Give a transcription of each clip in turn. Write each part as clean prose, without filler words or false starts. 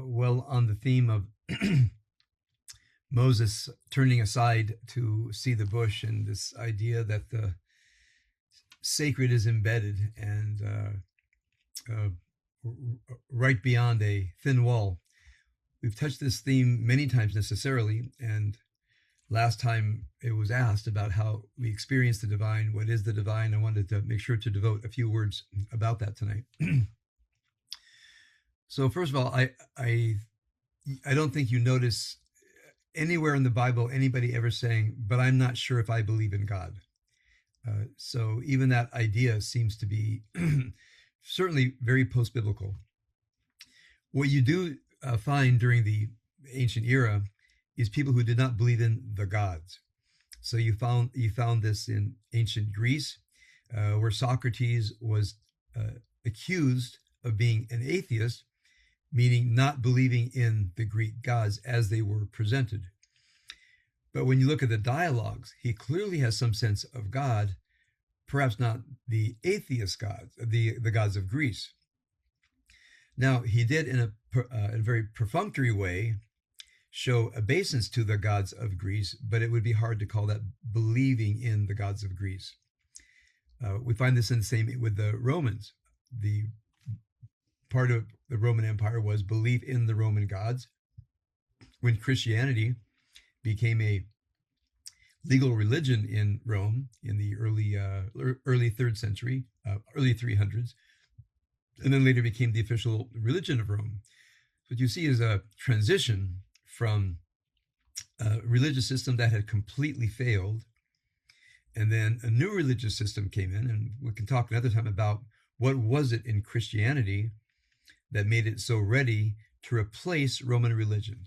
well, on the theme of Moses turning aside to see the bush, and this idea that the sacred is embedded and right beyond a thin wall. We've touched this theme many times necessarily, and last time it was asked about how we experience the divine, what is the divine. I wanted to make sure to devote a few words about that tonight. So first of all, I don't think you notice anywhere in the Bible anybody ever saying, but I'm not sure if I believe in God. So even that idea seems to be certainly very post-biblical. What you do find during the ancient era is people who did not believe in the gods. So you found this in ancient Greece, where Socrates was accused of being an atheist, meaning not believing in the Greek gods as they were presented. But when you look at the dialogues, he clearly has some sense of God, perhaps not the atheist gods, the gods of Greece. Now, he did in a very perfunctory way show obeisance to the gods of Greece, but it would be hard to call that believing in the gods of Greece. We find this in the same with the Romans. The part of the Roman Empire was belief in the Roman gods. When Christianity became a legal religion in Rome in the early 3rd century, early 300s, and then later became the official religion of Rome. What you see is a transition from a religious system that had completely failed, and then a new religious system came in, and we can talk another time about what was it in Christianity that made it so ready to replace Roman religion.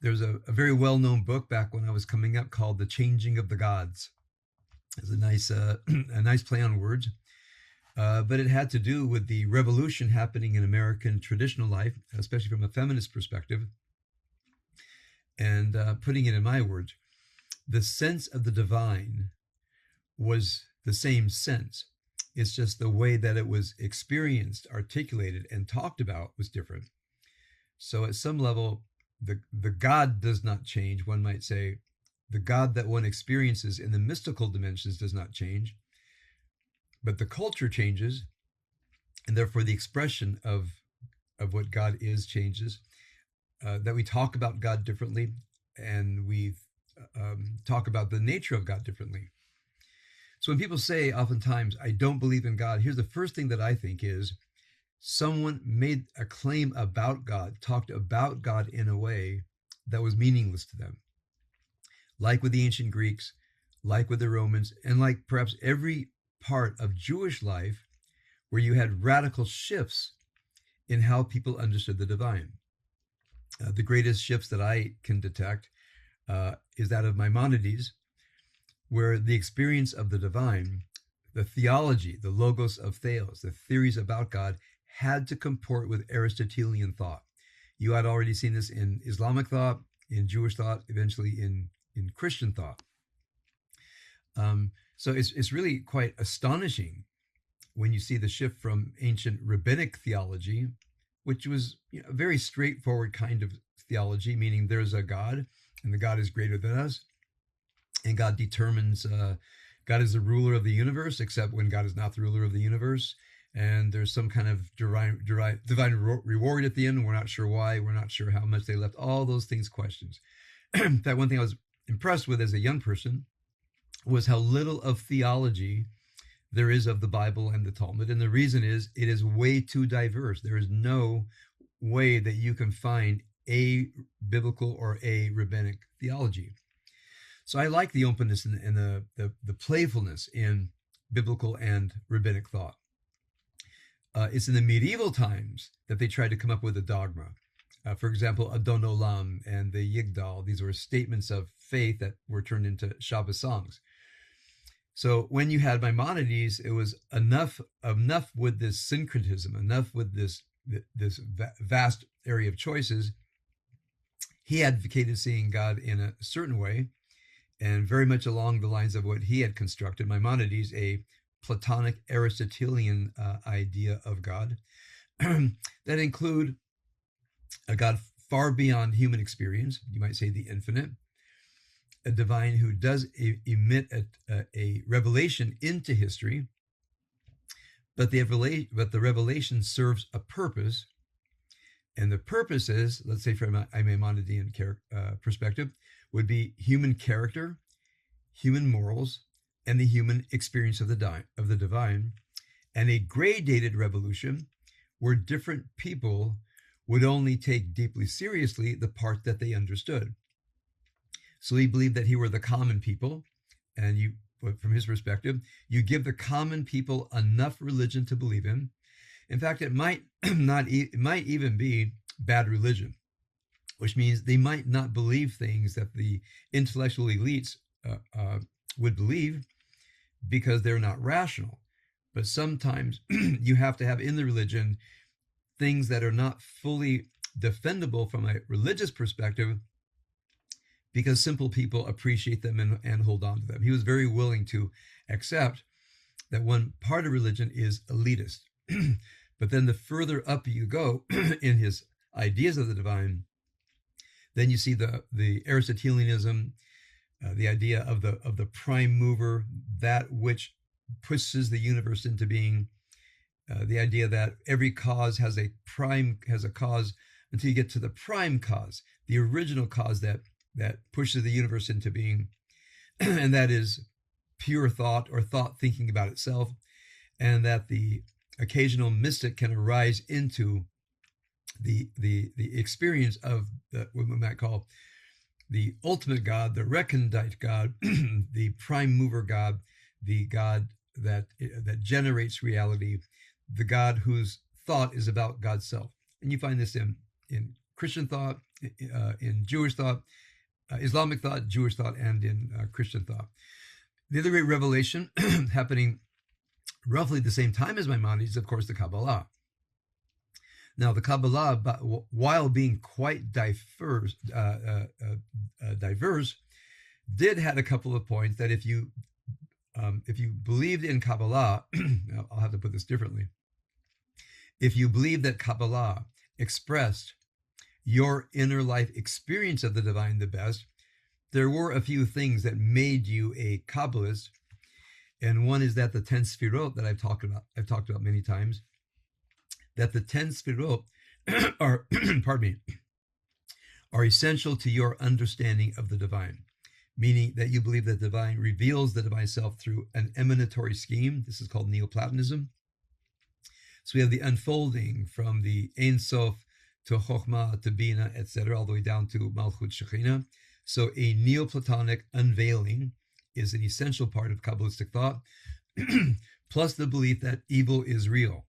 There's a very well-known book back when I was coming up called The Changing of the Gods. It's a nice play on words, but it had to do with the revolution happening in American traditional life, especially from a feminist perspective. And putting it in my words, the sense of the divine was the same sense. It's just the way that it was experienced, articulated, and talked about was different. So at some level, the God does not change. One might say the God that one experiences in the mystical dimensions does not change, but the culture changes, and therefore the expression of what God is changes. That we talk about God differently, and we talk about the nature of God differently. So when people say oftentimes, I don't believe in God, here's the first thing that I think is someone made a claim about God, talked about God in a way that was meaningless to them. Like with the ancient Greeks, like with the Romans, and like perhaps every part of Jewish life where you had radical shifts in how people understood the divine. The greatest shifts that I can detect is that of Maimonides, where the experience of the divine, the theology, the logos of theos, the theories about God, had to comport with Aristotelian thought. You had already seen this in Islamic thought, in Jewish thought, eventually in Christian thought. So it's really quite astonishing when you see the shift from ancient rabbinic theology, which was a very straightforward kind of theology, meaning there's a God, and the God is greater than us, and God determines, God is the ruler of the universe, except when God is not the ruler of the universe, and there's some kind of divine reward at the end, and we're not sure why, we're not sure how much they left, all those things questions. In fact, one thing I was impressed with as a young person was how little of theology there is of the Bible and the Talmud, and the reason is it is way too diverse. There is no way that you can find a biblical or a rabbinic theology. So I like the openness and the playfulness in biblical and rabbinic thought. It's in the medieval times that they tried to come up with a dogma. For example, Adon Olam and the Yigdal. These were statements of faith that were turned into Shabbos songs. So when you had Maimonides, it was enough with this syncretism, enough with this vast area of choices. He advocated seeing God in a certain way, and very much along the lines of what he had constructed, Maimonides, a Platonic Aristotelian idea of God that include a God far beyond human experience, you might say the infinite, a divine who does emit a revelation into history, but the revelation serves a purpose, and the purpose is, let's say from a Maimonidean perspective, would be human character, human morals, and the human experience of the divine, and a gradated revolution where different people would only take deeply seriously the part that they understood. So he believed that he were the common people, and from his perspective, you give the common people enough religion to believe in. In fact, it might even be bad religion, which means they might not believe things that the intellectual elites would believe because they're not rational. But sometimes you have to have in the religion things that are not fully defendable from a religious perspective because simple people appreciate them and hold on to them. He was very willing to accept that one part of religion is elitist. But then the further up you go in his ideas of the divine, then you see the Aristotelianism, the idea of the prime mover, that which pushes the universe into being, the idea that every cause has a cause until you get to the prime cause, the original cause that pushes the universe into being, and that is pure thought or thought thinking about itself, and that the occasional mystic can arise into the experience of what we might call the ultimate God, the recondite God, the prime mover God, the God that generates reality, the God whose thought is about God's self. And you find this in Christian thought, in Jewish thought, Islamic thought, Jewish thought, and in Christian thought. The other great revelation happening roughly the same time as Maimonides is, of course, the Kabbalah. Now, the Kabbalah, while being quite diverse, did have a couple of points that if you believed in Kabbalah, I'll have to put this differently. If you believe that Kabbalah expressed your inner life experience of the divine the best, there were a few things that made you a Kabbalist. And one is that the 10 Sfirot that I've talked about many times, that the 10 Sfirot are, are essential to your understanding of the divine, meaning that you believe that the divine reveals the divine self through an emanatory scheme. This is called Neoplatonism. So we have the unfolding from the Ein Sof to Chokhmah to Bina, etc., all the way down to Malchut Shekhinah. So a Neoplatonic unveiling is an essential part of Kabbalistic thought, plus the belief that evil is real.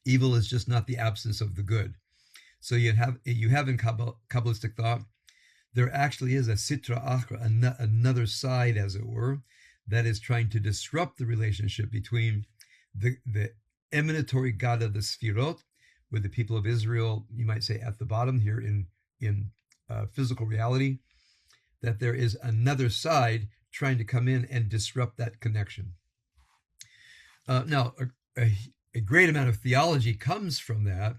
Evil is just not the absence of the good. So you have in Kabbalistic thought, there actually is a Sitra Achra, another side, as it were, that is trying to disrupt the relationship between the emanatory God of the Sfirot, with the people of Israel, you might say, at the bottom here in physical reality, that there is another side trying to come in and disrupt that connection. Now, a great amount of theology comes from that,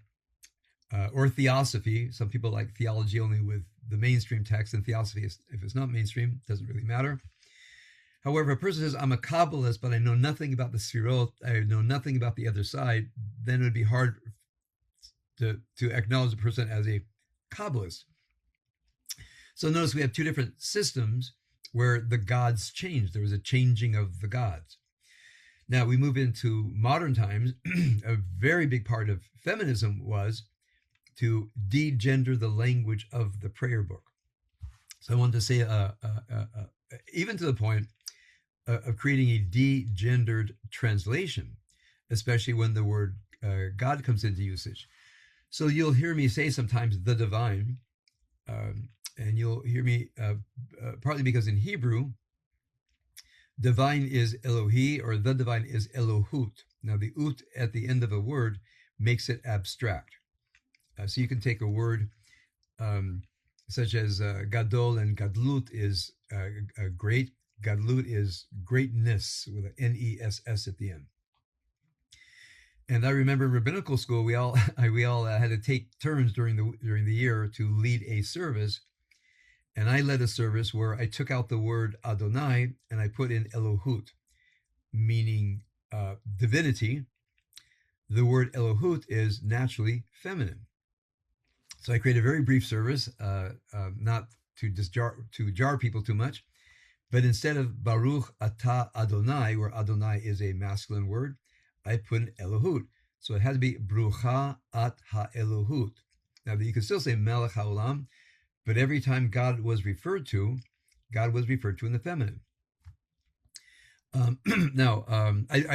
or theosophy. Some people like theology only with the mainstream text, and theosophy, if it's not mainstream, doesn't really matter. However, if a person says, I'm a Kabbalist, but I know nothing about the Sfirot, I know nothing about the other side, then it would be hard to acknowledge the person as a Kabbalist. So notice we have two different systems where the gods changed. There was a changing of the gods. Now we move into modern times. A very big part of feminism was to degender the language of the prayer book. So I wanted to say, even to the point of creating a degendered translation, especially when the word God comes into usage. So you'll hear me say sometimes the divine, and you'll hear me, partly because in Hebrew, divine is Elohi, or the divine is Elohut. Now the ut at the end of a word makes it abstract. So you can take a word such as Gadol, and Gadlut is great. Gadlut is greatness with an Ness at the end. And I remember in rabbinical school, we all had to take turns during the year to lead a service. And I led a service where I took out the word Adonai and I put in Elohut, meaning divinity. The word Elohut is naturally feminine. So I created a very brief service, not to jar people too much, but instead of Baruch Atah Adonai, where Adonai is a masculine word, I put in Elohut. So it had to be Brucha At HaElohut. Now you can still say Melech HaOlam, but every time God was referred to in the feminine. I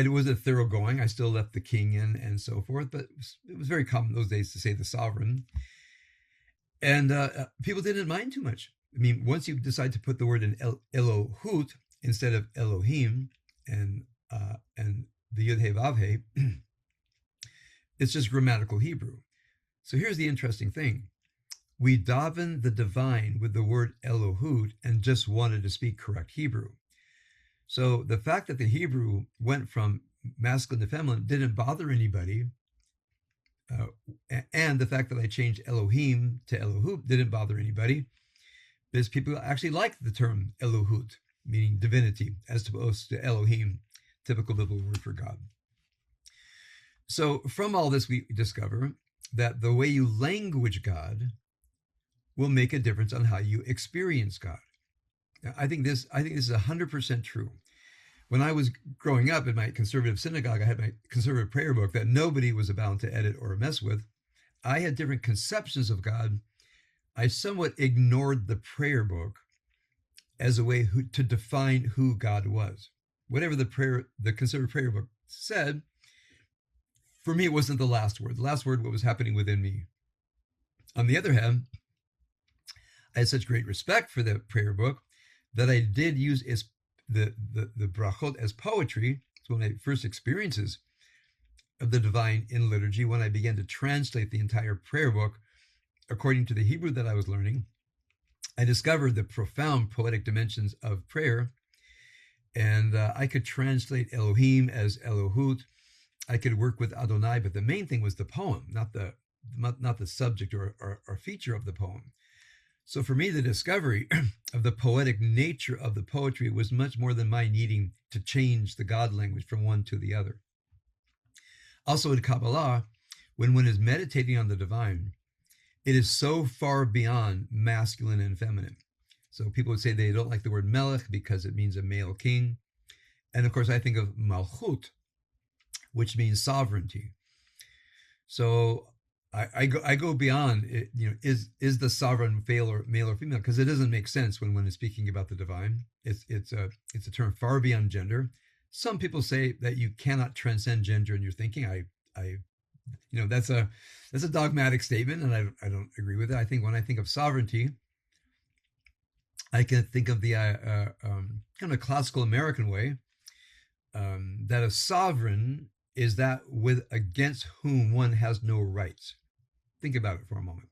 wasn't thoroughgoing. I still left the king in and so forth, but it was very common those days to say the sovereign. And people didn't mind too much. I mean, once you decide to put the word in Elohut instead of Elohim and the Yud He Vav He, it's just grammatical Hebrew. So here's the interesting thing. We daven the divine with the word Elohut and just wanted to speak correct Hebrew. So the fact that the Hebrew went from masculine to feminine didn't bother anybody. And the fact that I changed Elohim to Elohut didn't bother anybody, because people actually like the term Elohut, meaning divinity, as opposed to Elohim, typical biblical word for God. So from all this, we discover that the way you language God will make a difference on how you experience God. Now, I think this is 100% true. When I was growing up in my conservative synagogue, I had my conservative prayer book that nobody was bound to edit or mess with. I had different conceptions of God. I somewhat ignored the prayer book as a way to define who God was. Whatever the conservative prayer book said, for me, it wasn't the last word. The last word, what was happening within me. On the other hand, I had such great respect for the prayer book that I did use the brachot as poetry. So when my first experiences of the divine in liturgy, when I began to translate the entire prayer book according to the Hebrew that I was learning, I discovered the profound poetic dimensions of prayer. And I could translate Elohim as Elohut. I could work with Adonai, but the main thing was the poem, not the subject or feature of the poem. So for me, the discovery of the poetic nature of the poetry was much more than my needing to change the God language from one to the other. Also in Kabbalah, when one is meditating on the divine, it is so far beyond masculine and feminine. So people would say they don't like the word melech because it means a male king. And of course, I think of malchut, which means sovereignty. So I go beyond it, is the sovereign male or female? Because it doesn't make sense when one is speaking about the divine. It's a term far beyond gender. Some people say that you cannot transcend gender in your thinking. That's a dogmatic statement, and I don't agree with it. I think when I think of sovereignty, I can think of the kind of classical American way, that a sovereign is that against whom one has no rights. Think about it for a moment.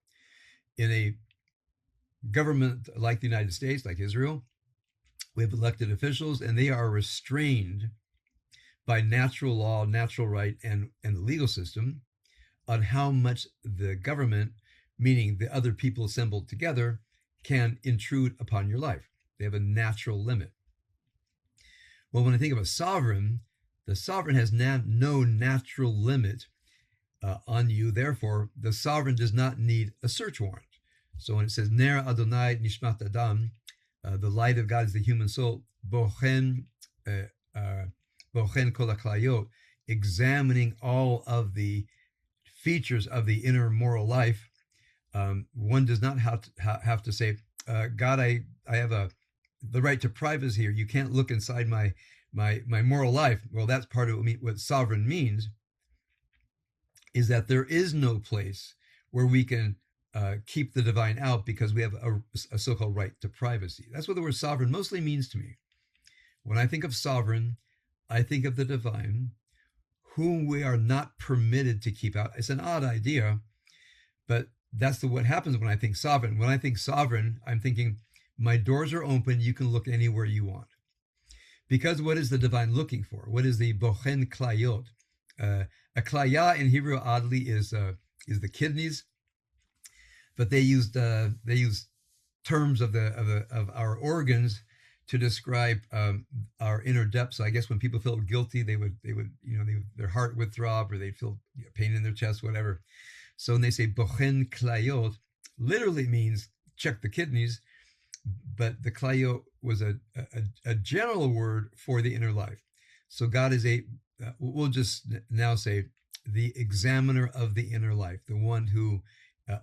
In a government like the United States, like Israel, we have elected officials, and they are restrained by natural law, natural right, and the legal system on how much the government, meaning the other people assembled together, can intrude upon your life. They have a natural limit. Well, when I think of a sovereign, the sovereign has no natural limit on you. Therefore, the sovereign does not need a search warrant. So when it says, Ner Adonai Nishmat Adam, the light of God is the human soul, Bochen Kol HaKlayot, examining all of the features of the inner moral life, one does not have to say, God, I have the right to privacy here. You can't look inside my moral life. Well, that's part of what sovereign means, is that there is no place where we can keep the divine out because we have a so-called right to privacy. That's what the word sovereign mostly means to me. When I think of sovereign, I think of the divine, whom we are not permitted to keep out. It's an odd idea, but that's what happens when I think sovereign. When I think sovereign, I'm thinking my doors are open. You can look anywhere you want. Because what is the divine looking for? What is the bochen klayot? A klaya in Hebrew, oddly, is the kidneys, but they used terms of our organs to describe our inner depths. So I guess when people felt guilty, they would their heart would throb, or they'd feel pain in their chest, whatever. So when they say bochen klayot, literally means check the kidneys, but the klayot was a general word for the inner life. So God is we'll just now say, the examiner of the inner life, the one who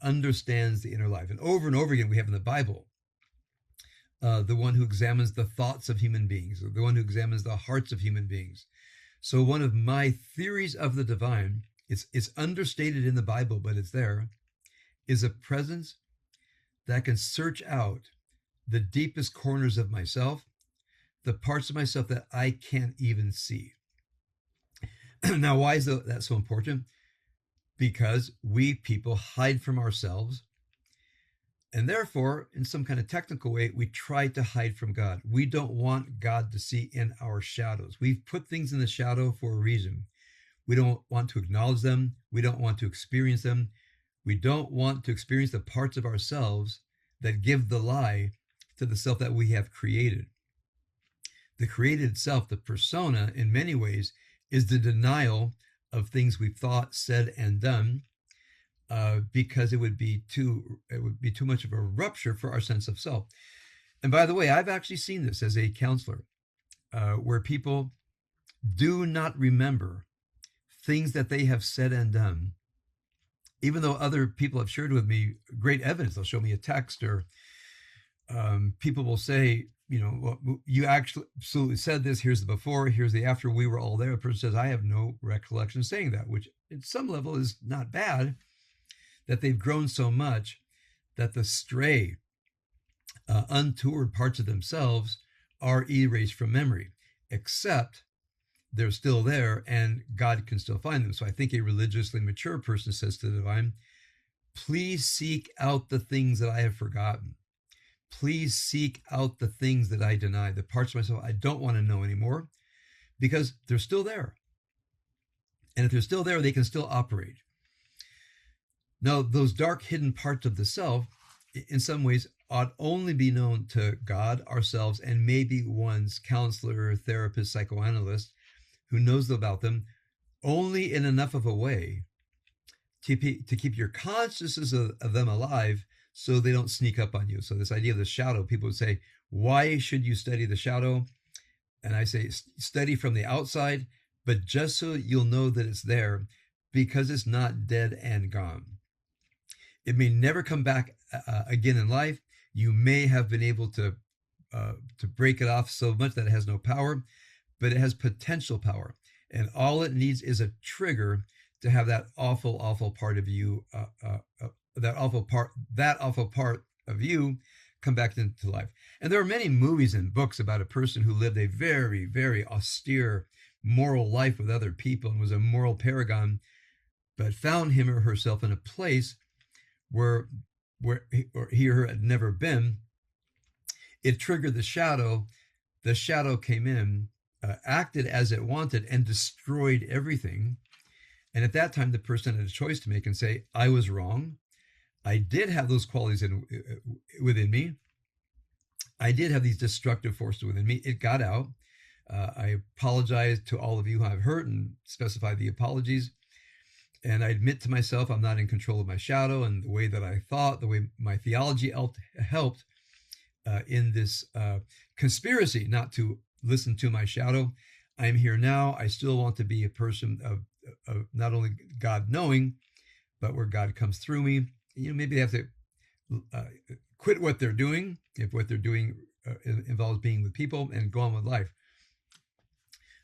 understands the inner life. And over again, we have in the Bible, the one who examines the thoughts of human beings, the one who examines the hearts of human beings. So one of my theories of the divine, it's understated in the Bible, but it's there, is a presence that can search out the deepest corners of myself, the parts of myself that I can't even see. Now, why is that so important? Because we people hide from ourselves, and therefore, in some kind of technical way, we try to hide from God. We don't want God to see in our shadows. We've put things in the shadow for a reason. We don't want to acknowledge them. We don't want to experience them. We don't want to experience the parts of ourselves that give the lie to the self that we have created. The created self, the persona, in many ways, is the denial of things we've thought, said, and done, because it would be too much of a rupture for our sense of self. And by the way, I've actually seen this as a counselor, where people do not remember things that they have said and done, even though other people have shared with me great evidence. They'll show me a text, or people will say, well, you actually absolutely said this. Here's the before, here's the after. We were all there. The person says, I have no recollection of saying that, which at some level is not bad, that they've grown so much that the stray, untoward parts of themselves are erased from memory, except they're still there and God can still find them. So I think a religiously mature person says to the divine, please seek out the things that I have forgotten. Please seek out the things that I deny, the parts of myself I don't want to know anymore, because they're still there. And if they're still there, they can still operate. Now, those dark hidden parts of the self, in some ways, ought only be known to God, ourselves, and maybe one's counselor, therapist, psychoanalyst, who knows about them only in enough of a way to keep your consciousness of them alive, so they don't sneak up on you. So this idea of the shadow, people would say, why should you study the shadow? And I say, study from the outside, but just so you'll know that it's there, because it's not dead and gone. It may never come back again in life. You may have been able to break it off so much that it has no power, but it has potential power. And all it needs is a trigger to have that awful, awful part of you, that awful part of you come back into life. And there are many movies and books about a person who lived a very, very austere moral life with other people and was a moral paragon, but found him or herself in a place where he or her had never been. It triggered the shadow. The shadow came in, acted as it wanted, and destroyed everything. And at that time, the person had a choice to make and say, I was wrong. I did have those qualities within me. I did have these destructive forces within me. It got out. I apologize to all of you who I've hurt and specify the apologies. And I admit to myself I'm not in control of my shadow, and the way that I thought, the way my theology helped in this conspiracy not to listen to my shadow. I'm here now. I still want to be a person of not only God knowing, but where God comes through me. Maybe they have to quit what they're doing, if what they're doing involves being with people, and go on with life.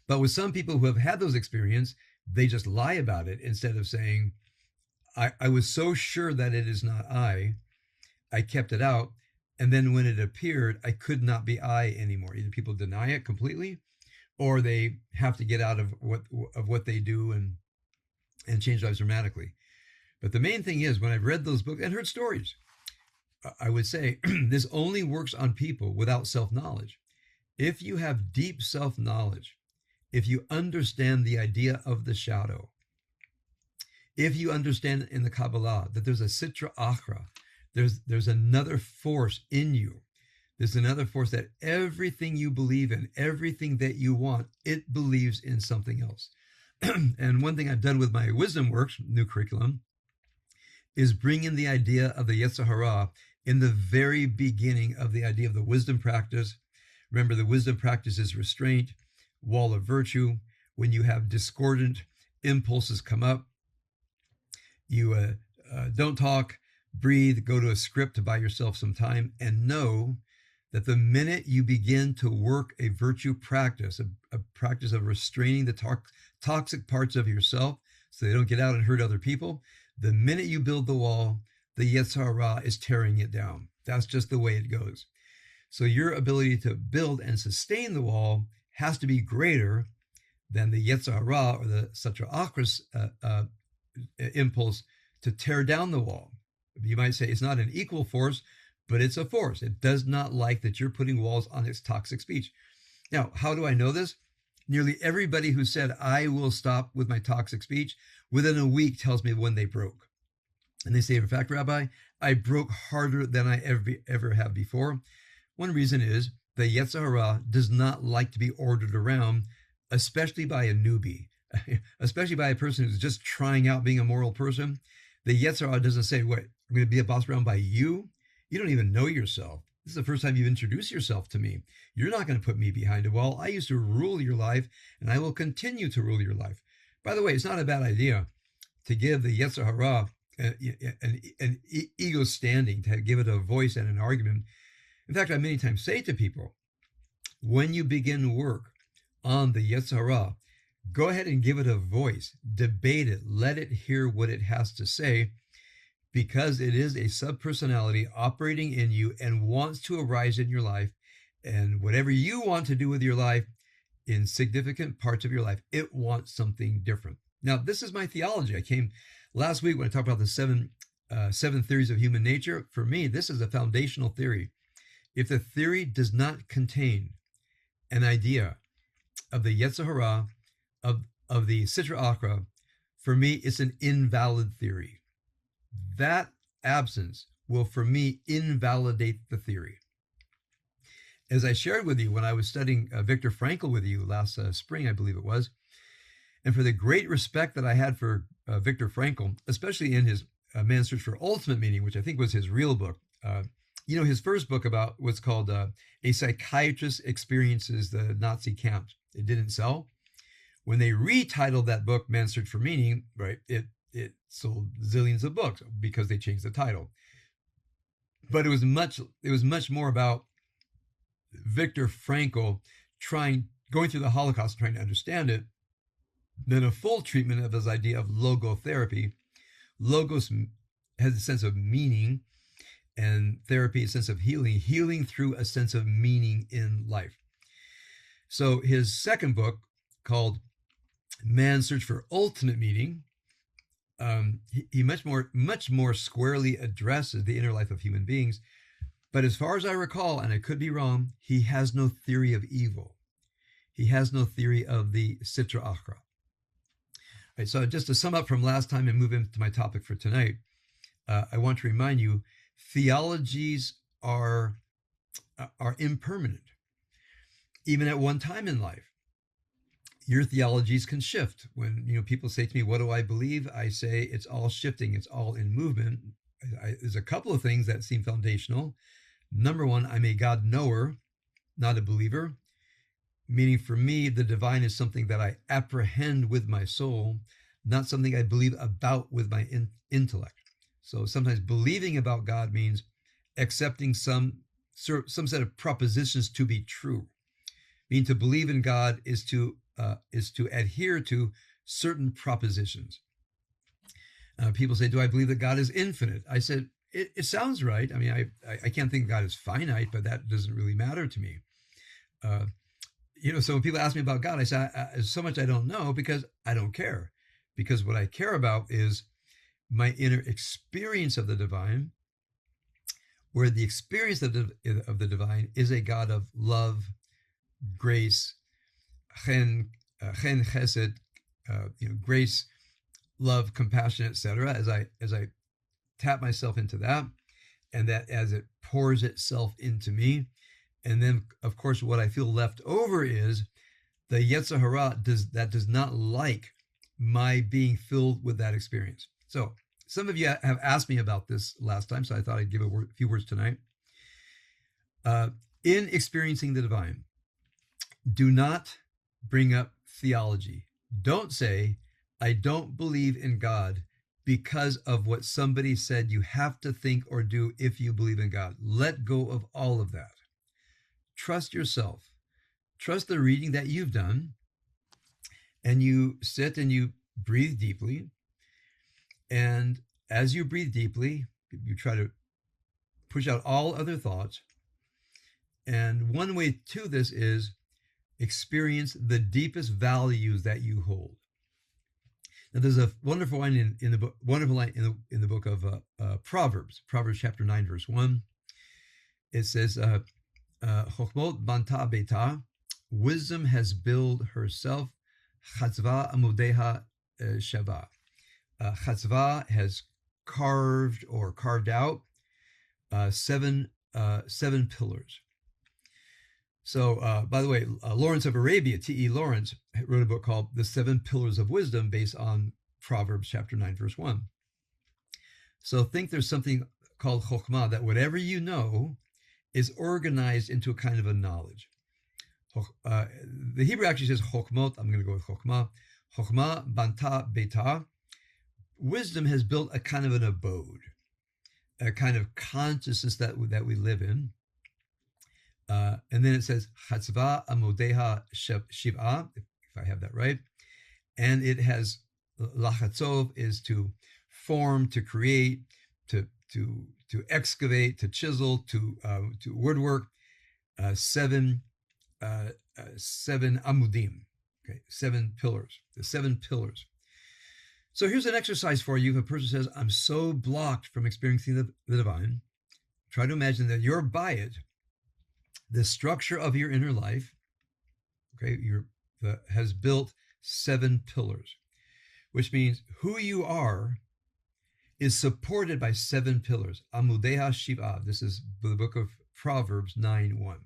But with some people who have had those experiences, they just lie about it instead of saying, I was so sure that it is not I kept it out. And then when it appeared, I could not be I anymore. Either people deny it completely, or they have to get out of what they do and change lives dramatically. But the main thing is, when I've read those books and heard stories, I would say this only works on people without self-knowledge. If you have deep self-knowledge if you understand the idea of the shadow, if you understand in the Kabbalah that there's a Sitra Achra, there's another force in you. There's another force that everything you believe in, everything that you want, it believes in something else. And one thing I've done with my wisdom works, new curriculum, is bring in the idea of the Yetzer Hara in the very beginning of the idea of the wisdom practice. Remember, the wisdom practice is restraint, wall of virtue. When you have discordant impulses come up, you don't talk, breathe, go to a script to buy yourself some time, and know that the minute you begin to work a virtue practice, a practice of restraining the toxic parts of yourself so they don't get out and hurt other people, the minute you build the wall, the Yetzer Hara is tearing it down. That's just the way it goes. So your ability to build and sustain the wall has to be greater than the Yetzer Hara or the Sitra Achra's impulse to tear down the wall. You might say it's not an equal force, but it's a force. It does not like that you're putting walls on its toxic speech. Now, how do I know this? Nearly everybody who said, I will stop with my toxic speech, within a week tells me when they broke. And they say, in fact, Rabbi, I broke harder than I ever have before. One reason is the Yetzer Hara does not like to be ordered around, especially by a newbie, especially by a person who's just trying out being a moral person. The Yetzer Hara doesn't say, what, I'm going to be a boss around by you? You don't even know yourself. This is the first time you've introduced yourself to me. You're not going to put me behind a wall. I used to rule your life, and I will continue to rule your life. By the way, it's not a bad idea to give the Yetzer Hara an ego standing, to give it a voice and an argument. In fact, I many times say to people, when you begin work on the Yetzer Hara, go ahead and give it a voice, debate it, let it hear what it has to say, because it is a subpersonality operating in you and wants to arise in your life. And whatever you want to do with your life, in significant parts of your life, it wants something different. Now, this is my theology. I came last week when I talked about the seven theories of human nature. For me, this is a foundational theory. If the theory does not contain an idea of the Yetzer Hara, of the Sitra Achra, for me, it's an invalid theory. That absence will, for me, invalidate the theory. As I shared with you when I was studying Viktor Frankl with you last spring, I believe it was, and for the great respect that I had for Viktor Frankl, especially in his Man's Search for Ultimate Meaning, which I think was his real book. His first book about what's called A Psychiatrist Experiences the Nazi Camp. It didn't sell. When they retitled that book, Man's Search for Meaning, right, it sold zillions of books because they changed the title. But it was much more about Viktor Frankl going through the Holocaust, trying to understand it, than a full treatment of his idea of logotherapy. Logos has a sense of meaning, and therapy a sense of healing through a sense of meaning in life. So his second book, called Man's Search for Ultimate Meaning, he much more squarely addresses the inner life of human beings. But as far as I recall, and I could be wrong, he has no theory of evil. He has no theory of the Sitra Achra. Right, so just to sum up from last time and move into my topic for tonight, I want to remind you, theologies are impermanent. Even at one time in life, your theologies can shift. When people say to me, what do I believe? I say it's all shifting. It's all in movement. There's a couple of things that seem foundational. Number one, I'm a God knower, not a believer. Meaning for me, the divine is something that I apprehend with my soul, not something I believe about with my intellect. So sometimes believing about God means accepting some set of propositions to be true. Meaning to believe in God is to adhere to certain propositions. People say, do I believe that God is infinite? I said, it sounds right. I mean, I can't think God is finite, but that doesn't really matter to me. So when people ask me about God, I say, so much I don't know because I don't care. Because what I care about is my inner experience of the divine, where the experience of the divine is a God of love, grace, chen, chen, chesed, grace, love, compassion, etc. As I tap myself into that, and that as it pours itself into me, and then of course what I feel left over is the Yetzer Hara does not like my being filled with that experience. So some of you have asked me about this last time, so I thought I'd give a few words tonight. In experiencing the divine, do not bring up theology. Don't say, I don't believe in God because of what somebody said you have to think or do if you believe in God. Let go of all of that. Trust yourself. Trust the reading that you've done, and you sit and you breathe deeply. And as you breathe deeply, you try to push out all other thoughts. And one way to this is experience the deepest values that you hold. Now, there's a wonderful line in the book, in the book of Proverbs chapter 9, verse 1. It says, "Chokhmot banta beta, wisdom has built herself. Chatzva amudeha shava." Chatzva has carved out seven pillars. So, by the way, Lawrence of Arabia, T.E. Lawrence, wrote a book called The 7 Pillars of Wisdom based on Proverbs chapter 9, verse 1. So think there's something called chokhmah, that whatever you know is organized into a kind of a knowledge. The Hebrew actually says chokhmot. I'm going to go with chokhmah. Chokhmah banta beta. Wisdom has built a kind of an abode, a kind of consciousness that we live in. And then it says chatzva amodeha shiv'a, if I have that right, and it has lachatzov is to form, to create, to excavate, to chisel, to woodwork. Seven amudim, okay, 7 pillars, the 7 pillars. So here's an exercise for you. If a person says, I'm so blocked from experiencing the divine, try to imagine that you're by it. The structure of your inner life, okay, has built 7 pillars, which means who you are is supported by 7 pillars. Amudeha Shiva. This is the book of Proverbs 9:1.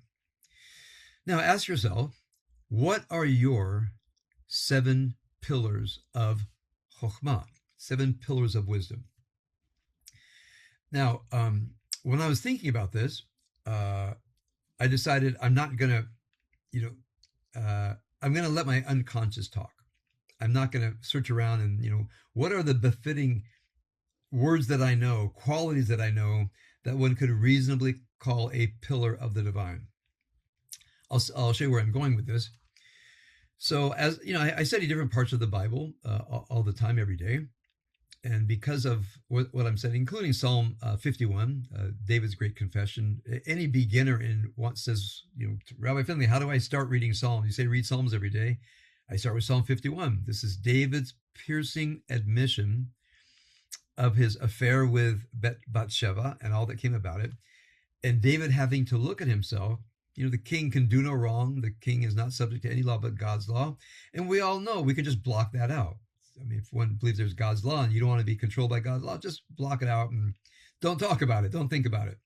Now ask yourself, what are your 7 pillars of Chokhmah, 7 pillars of wisdom? Now, when I was thinking about this, I decided I'm not going to, I'm going to let my unconscious talk. I'm not going to search around and, what are the befitting words that I know, qualities that I know that one could reasonably call a pillar of the divine. I'll show you where I'm going with this. So as, I study different parts of the Bible all the time, every day. And because of what I'm studying, including Psalm 51, David's great confession, any beginner says, Rabbi Finley, how do I start reading Psalms? You say read Psalms every day. I start with Psalm 51. This is David's piercing admission of his affair with Bathsheba and all that came about it. And David having to look at himself. The king can do no wrong. The king is not subject to any law but God's law. And we all know we can just block that out. I mean, if one believes there's God's law and you don't want to be controlled by God's law, just block it out and don't talk about it. Don't think about it.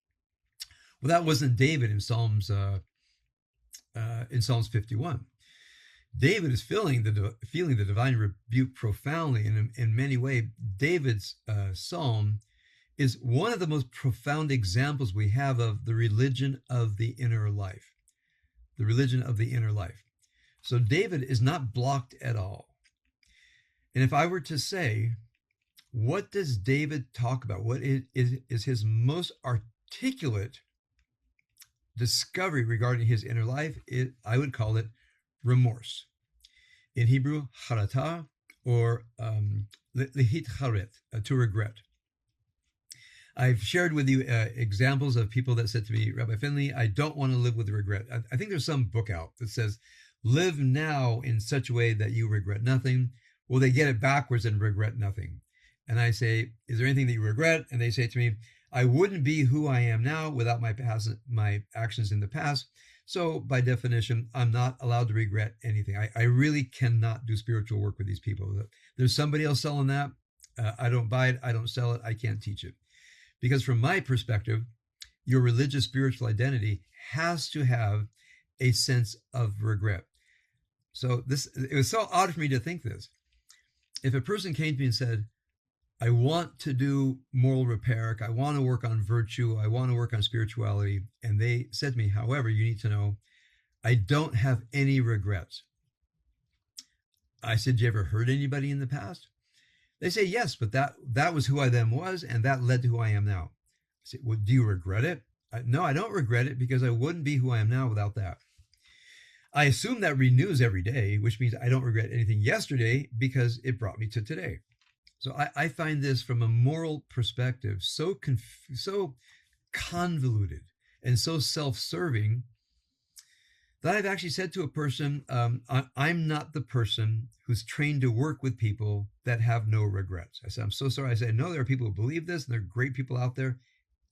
Well, that wasn't David in Psalms 51. David is feeling the divine rebuke profoundly, and in many ways, David's psalm is one of the most profound examples we have of the religion of the inner life. The religion of the inner life. So David is not blocked at all. And if I were to say, what does David talk about? What is his most articulate discovery regarding his inner life? I would call it remorse. In Hebrew, harata, or lehitcharet, to regret. I've shared with you examples of people that said to me, Rabbi Finley, I don't want to live with regret. I think there's some book out that says, live now in such a way that you regret nothing. Well, they get it backwards and regret nothing. And I say, is there anything that you regret? And they say to me, I wouldn't be who I am now without my actions in the past. So by definition, I'm not allowed to regret anything. I really cannot do spiritual work with these people. There's somebody else selling that. I don't buy it. I don't sell it. I can't teach it. Because from my perspective, your religious spiritual identity has to have a sense of regret. So it was so odd for me to think this. If a person came to me and said, I want to do moral repair, I want to work on virtue, I want to work on spirituality, and they said to me, however, you need to know, I don't have any regrets. I said, you ever hurt anybody in the past? They say, yes, but that was who I then was, and that led to who I am now. I said, well, do you regret it? No, I don't regret it, because I wouldn't be who I am now without that. I assume that renews every day, which means I don't regret anything yesterday because it brought me to today. So I find this from a moral perspective so convoluted and so self-serving that I've actually said to a person, I'm not the person who's trained to work with people that have no regrets. I said, I'm so sorry. I said, no, there are people who believe this, and there are great people out there.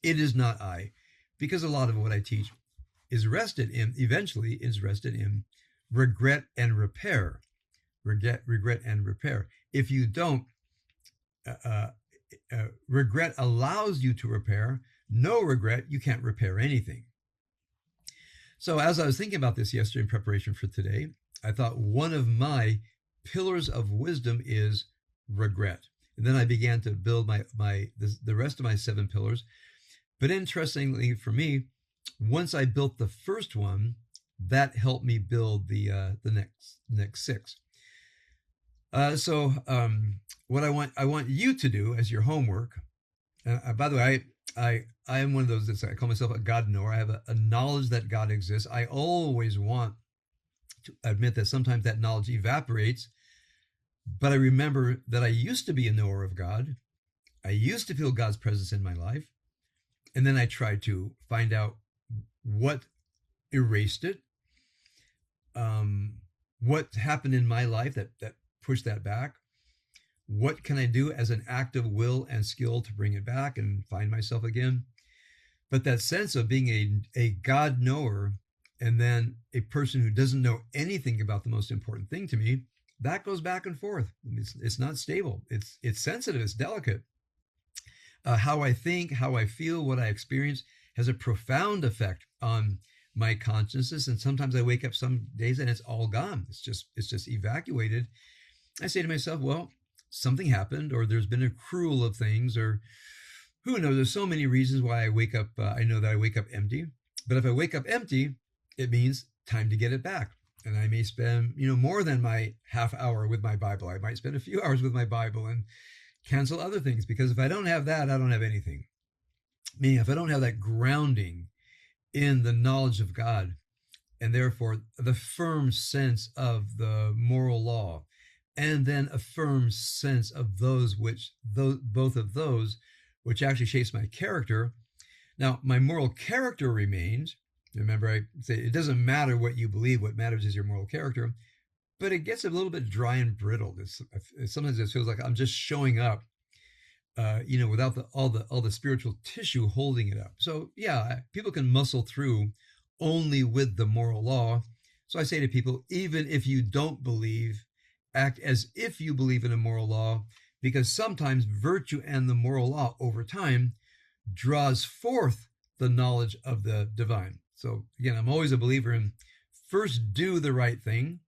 It is not I, because a lot of what I teach eventually is rested in regret and repair. Regret and repair. If you don't, regret allows you to repair. No regret, you can't repair anything. So as I was thinking about this yesterday in preparation for today, I thought one of my pillars of wisdom is regret. And then I began to build the rest of my 7 pillars. But interestingly for me, once I built the first one, that helped me build the next 6. So what I want you to do as your homework. By the way, I am one of those that I call myself a God knower. I have a knowledge that God exists. I always want to admit that sometimes that knowledge evaporates, but I remember that I used to be a knower of God. I used to feel God's presence in my life, and then I tried to find out what erased it, what happened in my life that pushed that back. What can I do as an act of will and skill to bring it back and find myself again? But that sense of being a God knower and then a person who doesn't know anything about the most important thing to me, that goes back and forth. It's not stable. It's sensitive. It's delicate. How I think, how I feel, what I experience has a profound effect on my consciousness. And sometimes I wake up some days and it's all gone. It's just evacuated. I say to myself, well, something happened, or there's been a accrual of things, or who knows, there's so many reasons why I wake up. I know that I wake up empty, but if I wake up empty, it means time to get it back. And I may spend, more than my half hour with my Bible. I might spend a few hours with my Bible and cancel other things, because if I don't have that, I don't have anything. Meaning, if I don't have that grounding in the knowledge of God, and therefore the firm sense of the moral law, and then a firm sense of both of those, which actually shapes my character. Now, my moral character remains. Remember, I say it doesn't matter what you believe. What matters is your moral character. But it gets a little bit dry and brittle. Sometimes it feels like I'm just showing up, without all the spiritual tissue holding it up. So yeah, people can muscle through only with the moral law. So I say to people, even if you don't believe, act as if you believe in a moral law, because sometimes virtue and the moral law over time draws forth the knowledge of the divine. So again, I'm always a believer in first do the right thing,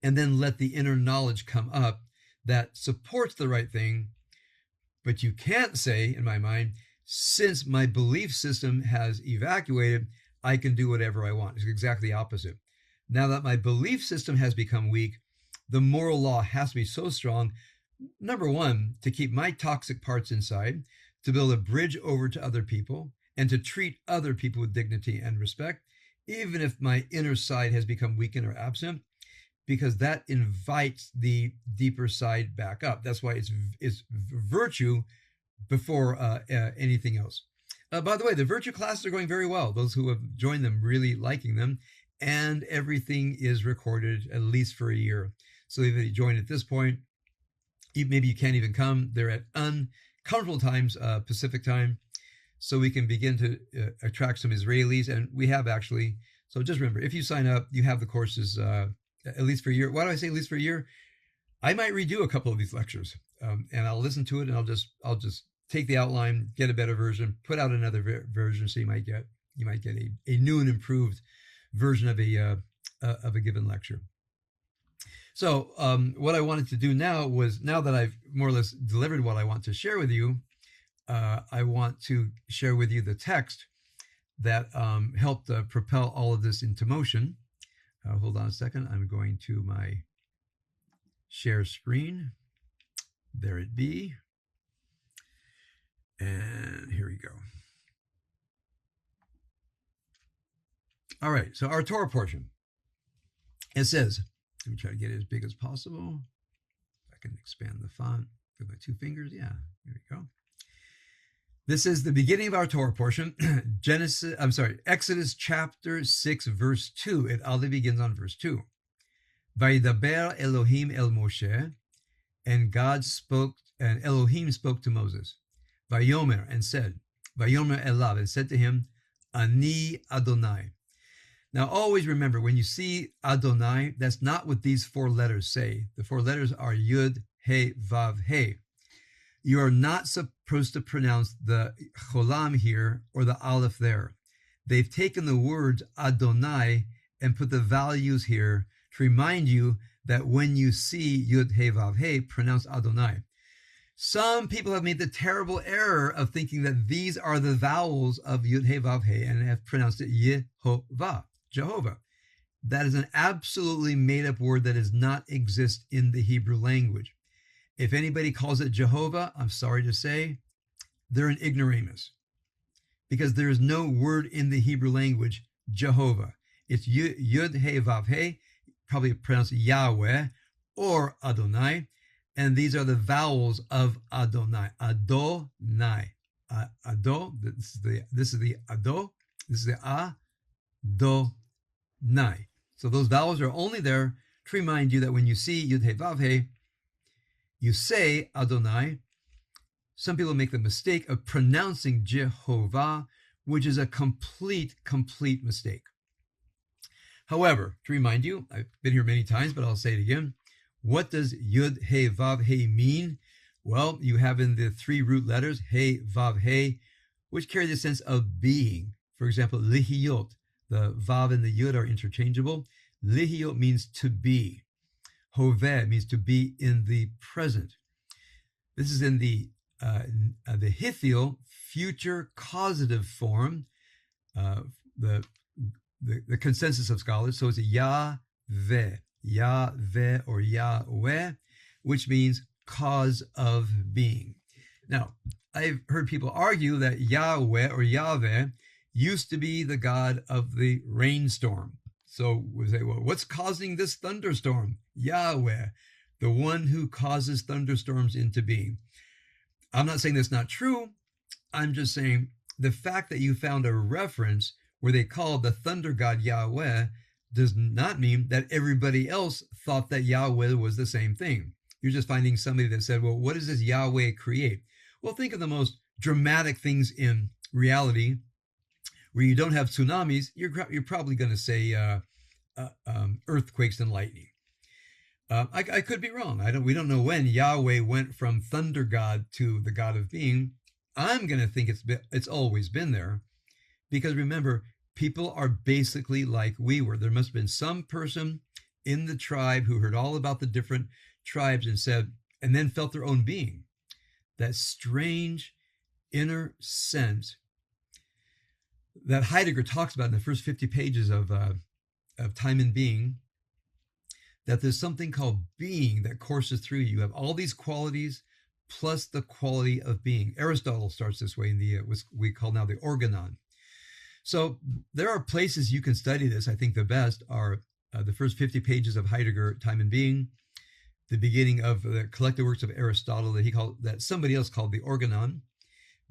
and then let the inner knowledge come up that supports the right thing. But you can't say, in my mind, since my belief system has evacuated, I can do whatever I want. It's exactly the opposite. Now that my belief system has become weak, the moral law has to be so strong, number one, to keep my toxic parts inside, to build a bridge over to other people, and to treat other people with dignity and respect, even if my inner side has become weakened or absent, because that invites the deeper side back up. That's why it's virtue before anything else. By the way, the virtue classes are going very well. Those who have joined them really liking them, and everything is recorded at least for a year. So if you join at this point, maybe you can't even come. They're at uncomfortable times, Pacific time, so we can begin to attract some Israelis. And we have actually So just remember, if you sign up, you have the courses at least for a year. Why do I say at least for a year? I might redo a couple of these lectures, and I'll listen to it, and I'll just take the outline, get a better version, put out another version, so you might get a new and improved version of a given lecture. So what I wanted to do now was, now that I've more or less delivered what I want to share with you, I want to share with you the text that helped propel all of this into motion. Hold on a second. I'm going to my share screen. There it be. And here we go. All right, so our Torah portion. It says, let me try to get it as big as possible. If I can expand the font with my two fingers. Yeah, here we go. This is the beginning of our Torah portion. Exodus chapter 6, verse 2. It all begins on verse 2. Vayidaber Elohim el Moshe, and God spoke, and Elohim spoke to Moses. Vayomer, and said, Vayomer Elav, and said to him, Ani Adonai. Now always remember, when you see Adonai, that's not what these four letters say. The four letters are Yud, He, Vav, He. You are not supposed to pronounce the cholam here or the aleph there. They've taken the words Adonai and put the values here to remind you that when you see Yud, He, Vav, He, pronounce Adonai. Some people have made the terrible error of thinking that these are the vowels of Yud, He, Vav, He, and have pronounced it Yehovah, Jehovah. That is an absolutely made-up word that does not exist in the Hebrew language. If anybody calls it Jehovah, I'm sorry to say, they're an ignoramus, because there is no word in the Hebrew language, Jehovah. It's Yud, He, Vav, He, probably pronounced Yahweh or Adonai, and these are the vowels of Adonai. Adonai. Ado, this is the Ado, this is the Adonai. So those vowels are only there to remind you that when you see Yud, He, Vav, He, you say Adonai. Some people make the mistake of pronouncing Jehovah, which is a complete mistake. However, to remind you, I've been here many times, but I'll say it again. What does Yud, He, Vav, He mean? Well, you have in the three root letters, He, Vav, He, which carry the sense of being. For example, lihiyot, the Vav and the Yud are interchangeable. Lihiyot means to be. Hoveh means to be in the present. This is in the Hithiel, future causative form, the consensus of scholars. So it's Yahveh, Yahveh or Yahweh, which means cause of being. Now, I've heard people argue that Yahweh or Yahveh used to be the god of the rainstorm. So we say, well, what's causing this thunderstorm? Yahweh, the one who causes thunderstorms into being. I'm not saying that's not true. I'm just saying the fact that you found a reference where they called the thunder god Yahweh does not mean that everybody else thought that Yahweh was the same thing. You're just finding somebody that said, well, what does this Yahweh create? Well, think of the most dramatic things in reality. Where you don't have tsunamis, you're probably going to say earthquakes and lightning. I could be wrong. We don't know when Yahweh went from thunder god to the god of being. I'm going to think it's always been there, because remember, people are basically like we were. There must have been some person in the tribe who heard all about the different tribes and then felt their own being. That strange inner sense that Heidegger talks about in the first 50 pages of Time and Being, that there's something called being that courses through you. You have all these qualities plus the quality of being. Aristotle starts this way in the what we call now the organon. So there are places you can study this. I think the best are the first 50 pages of Heidegger, Time and Being, the beginning of the collected works of Aristotle that somebody else called the organon.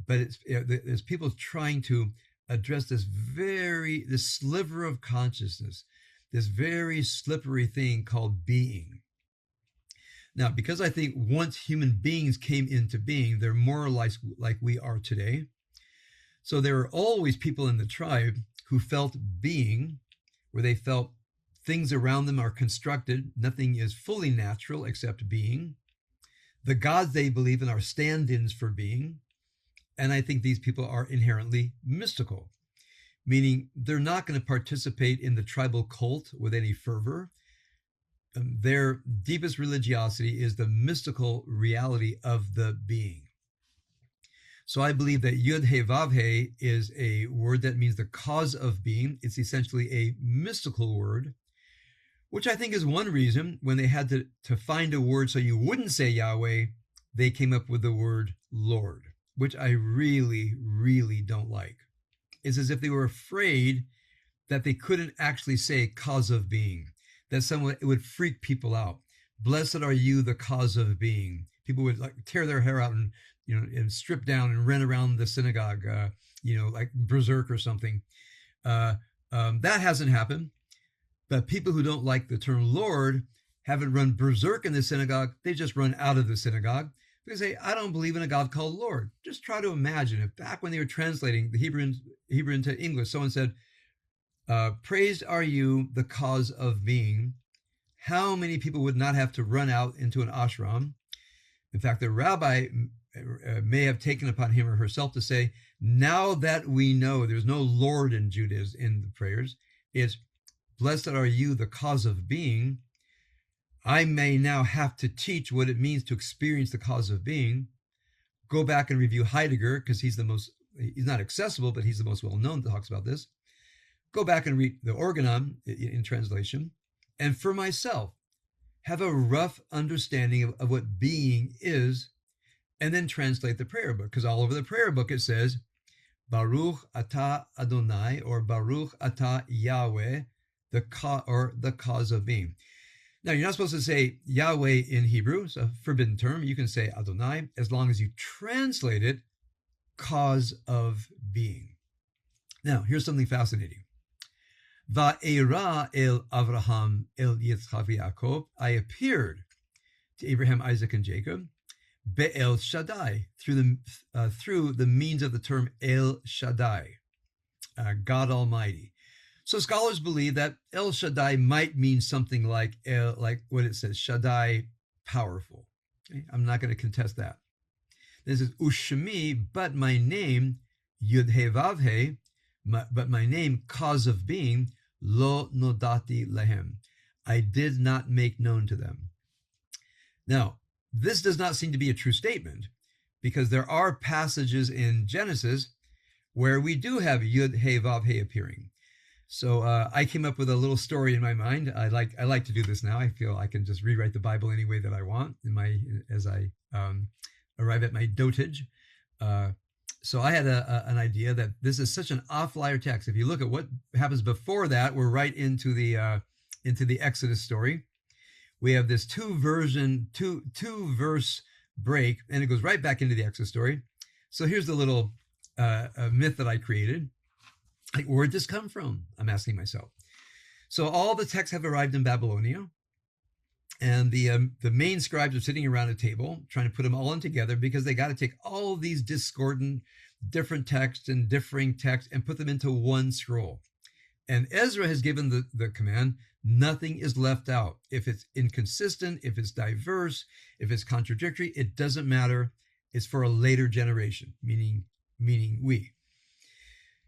But there's people trying to address this sliver of consciousness, this very slippery thing called being. Now, because I think once human beings came into being, they're more or less like we are today. So there are always people in the tribe who felt being, where they felt things around them are constructed. Nothing is fully natural except being. The gods they believe in are stand-ins for being. And I think these people are inherently mystical, meaning they're not going to participate in the tribal cult with any fervor. Their deepest religiosity is the mystical reality of the being. So I believe that Yud He Vav He is a word that means the cause of being. It's essentially a mystical word, which I think is one reason when they had to find a word so you wouldn't say Yahweh, they came up with the word Lord, which I really, really don't like. It's as if they were afraid that they couldn't actually say cause of being, that it would freak people out. Blessed are you, the cause of being. People would like tear their hair out and, and strip down and run around the synagogue, like berserk or something. That hasn't happened. But people who don't like the term Lord haven't run berserk in the synagogue. They just run out of the synagogue. They say, I don't believe in a God called Lord. Just try to imagine if back when they were translating the Hebrew into English, someone said, praised are you, the cause of being. How many people would not have to run out into an ashram? In fact, the rabbi may have taken upon him or herself to say, now that we know there's no Lord in Judaism in the prayers, it's blessed are you, the cause of being. I may now have to teach what it means to experience the cause of being. Go back and review Heidegger, because he's not accessible, but he's the most well-known that talks about this. Go back and read the Organon in translation. And for myself, have a rough understanding of what being is, and then translate the prayer book. Because all over the prayer book it says, Baruch atah Adonai, or Baruch atah Yahweh, the cause of being. Now, you're not supposed to say Yahweh in Hebrew. It's a forbidden term. You can say Adonai as long as you translate it, cause of being. Now, here's something fascinating. Va'era el Avraham el Yitzchak Yaakov. I appeared to Abraham, Isaac, and Jacob. Be'el Shaddai, through the means of the term El Shaddai, God Almighty. So scholars believe that El Shaddai might mean something like what it says, Shaddai, powerful. Okay? I'm not going to contest that. This is Ushmi, but my name, Yud He Vav He, but my name, cause of being, Lo Nodati Lehem. I did not make known to them. Now, this does not seem to be a true statement, because there are passages in Genesis where we do have Yud He Vav He appearing. So I came up with a little story in my mind. I like to do this now. I feel I can just rewrite the Bible any way that I want as I arrive at my dotage. So I had an idea that this is such an off-flyer text. If you look at what happens before that, we're right into the Exodus story. We have this two verse break, and it goes right back into the Exodus story. So here's the little myth that I created. Like, where'd this come from? I'm asking myself. So all the texts have arrived in Babylonia, and the main scribes are sitting around a table trying to put them all in together, because they got to take all of these discordant, different texts and differing texts and put them into one scroll. And Ezra has given the command, nothing is left out. If it's inconsistent, if it's diverse, if it's contradictory, it doesn't matter. It's for a later generation, meaning we.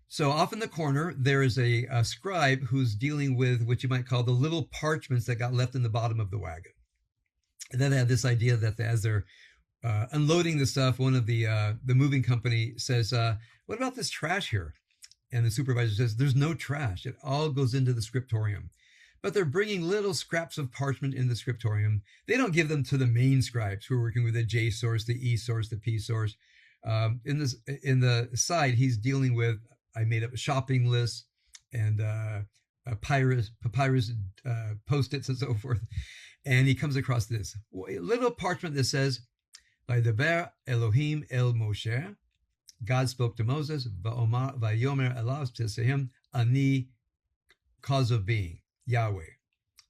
So off in the corner, there is a scribe who's dealing with what you might call the little parchments that got left in the bottom of the wagon. And then they have this idea that as they're unloading the stuff, one of the moving company says, what about this trash here? And the supervisor says, there's no trash. It all goes into the scriptorium. But they're bringing little scraps of parchment in the scriptorium. They don't give them to the main scribes who are working with the J source, the E source, the P source. In the side, he's dealing with, I made up a shopping list and papyrus Post-its and so forth. And he comes across this little parchment that says, Vaydaber Elohim el Moshe. God spoke to Moses, Vayomer elav, says to him, Ani, cause of being, Yahweh.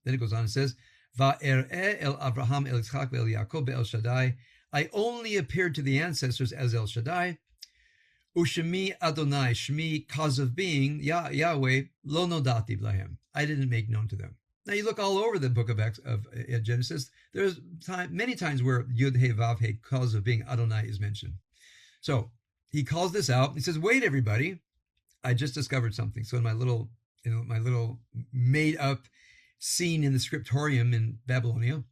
Then it goes on and says, Va'er'eh el Avraham el Yitzchak el Yaakov el Shaddai. I only appeared to the ancestors as El Shaddai. Ushemi Adonai, Shmi, cause of being, Yahweh, lo nodati lahem. I didn't make known to them. Now you look all over the book of Genesis. There's many times where Yud He Vav He, cause of being, Adonai is mentioned. So he calls this out. He says, "Wait, everybody! I just discovered something." So in my little made up scene in the scriptorium in Babylonia,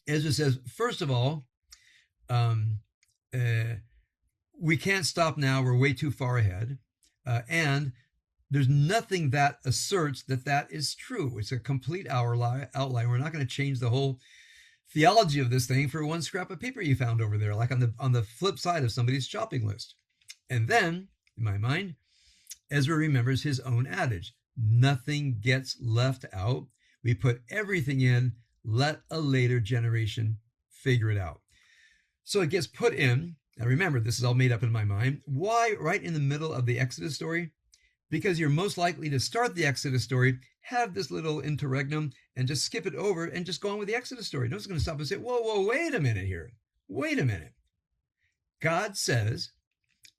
Ezra says, first of all, we can't stop now. We're way too far ahead. And there's nothing that asserts that is true. It's a complete outline. We're not going to change the whole theology of this thing for one scrap of paper you found over there, like on the flip side of somebody's shopping list. And then, in my mind, Ezra remembers his own adage: nothing gets left out. We put everything in. Let a later generation figure it out. So it gets put in. Now remember, this is all made up in my mind. Why right in the middle of the Exodus story? Because you're most likely to start the Exodus story, have this little interregnum, and just skip it over and just go on with the Exodus story. No one's going to stop and say, whoa, wait a minute here. Wait a minute. God says,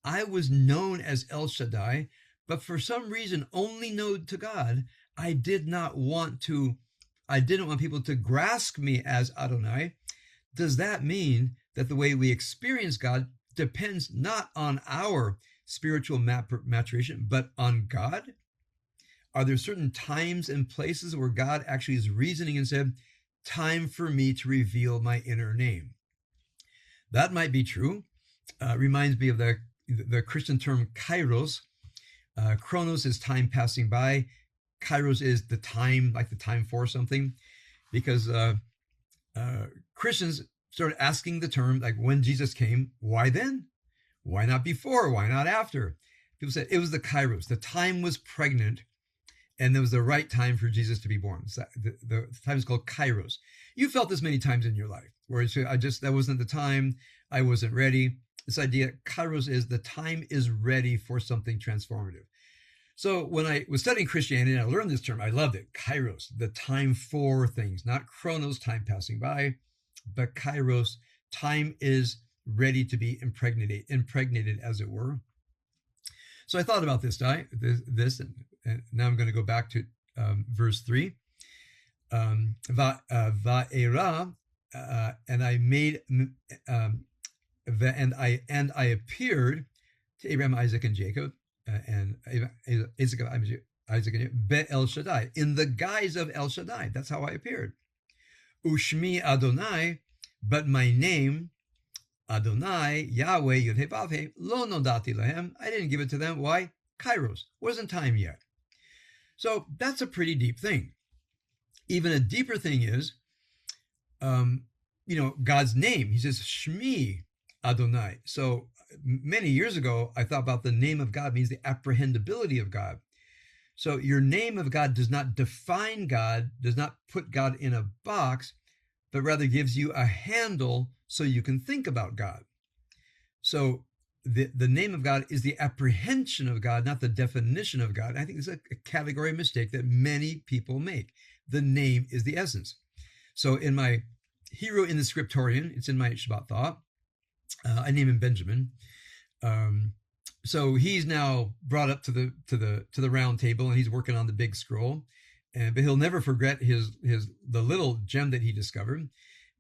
I was known as El Shaddai, but for some reason only known to God. I didn't want people to grasp me as Adonai. Does that mean that the way we experience God depends not on our spiritual maturation, but on God? Are there certain times and places where God actually is reasoning and said, time for me to reveal my inner name? That might be true. Reminds me of the Christian term kairos. Chronos is time passing by. Kairos is the time, like the time for something. Because Christians started asking the term, like when Jesus came, why then? Why not before? Why not after? People said it was the kairos. The time was pregnant, and there was the right time for Jesus to be born. So the time is called kairos. You felt this many times in your life, where that wasn't the time, I wasn't ready. This idea, kairos, is the time is ready for something transformative. So when I was studying Christianity and I learned this term, I loved it. Kairos, the time for things, not chronos, time passing by, but kairos, time is ready to be impregnated as it were. So I thought about this, and now I'm going to go back to verse 3. Va'era, and I made, and I appeared to Abraham, Isaac, and Jacob, and Isaac and Be El Shaddai, in the guise of El Shaddai. That's how I appeared. Ushmi Adonai, but my name, Adonai, Yahweh, Yud He Vav He, lo nodati lahem. I didn't give it to them. Why? Kairos. Wasn't time yet. So that's a pretty deep thing. Even a deeper thing is, God's name. He says, Shmi Adonai. So many years ago, I thought about the name of God means the apprehendability of God. So your name of God does not define God, does not put God in a box, but rather gives you a handle so you can think about God. So the name of God is the apprehension of God, not the definition of God. I think it's a category mistake that many people make. The name is the essence. So in my hero in the scriptorium, it's in my Shabbat thought, I name him Benjamin. So he's now brought up to the round table, and he's working on the big scroll, but he'll never forget the little gem that he discovered.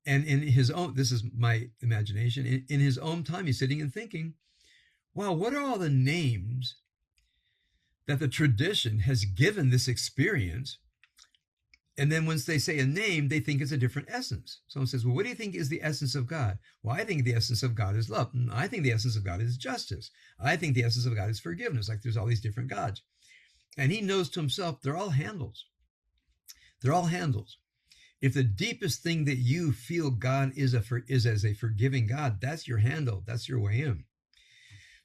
And in his own, this is my imagination, in his own time, he's sitting and thinking, wow, what are all the names that the tradition has given this experience? And then once they say a name, they think it's a different essence. Someone says, well, what do you think is the essence of God? Well, I think the essence of God is love. I think the essence of God is justice. I think the essence of God is forgiveness. Like there's all these different gods. And he knows to himself, they're all handles. They're all handles. If the deepest thing that you feel God is as a forgiving God, that's your handle. That's your way in.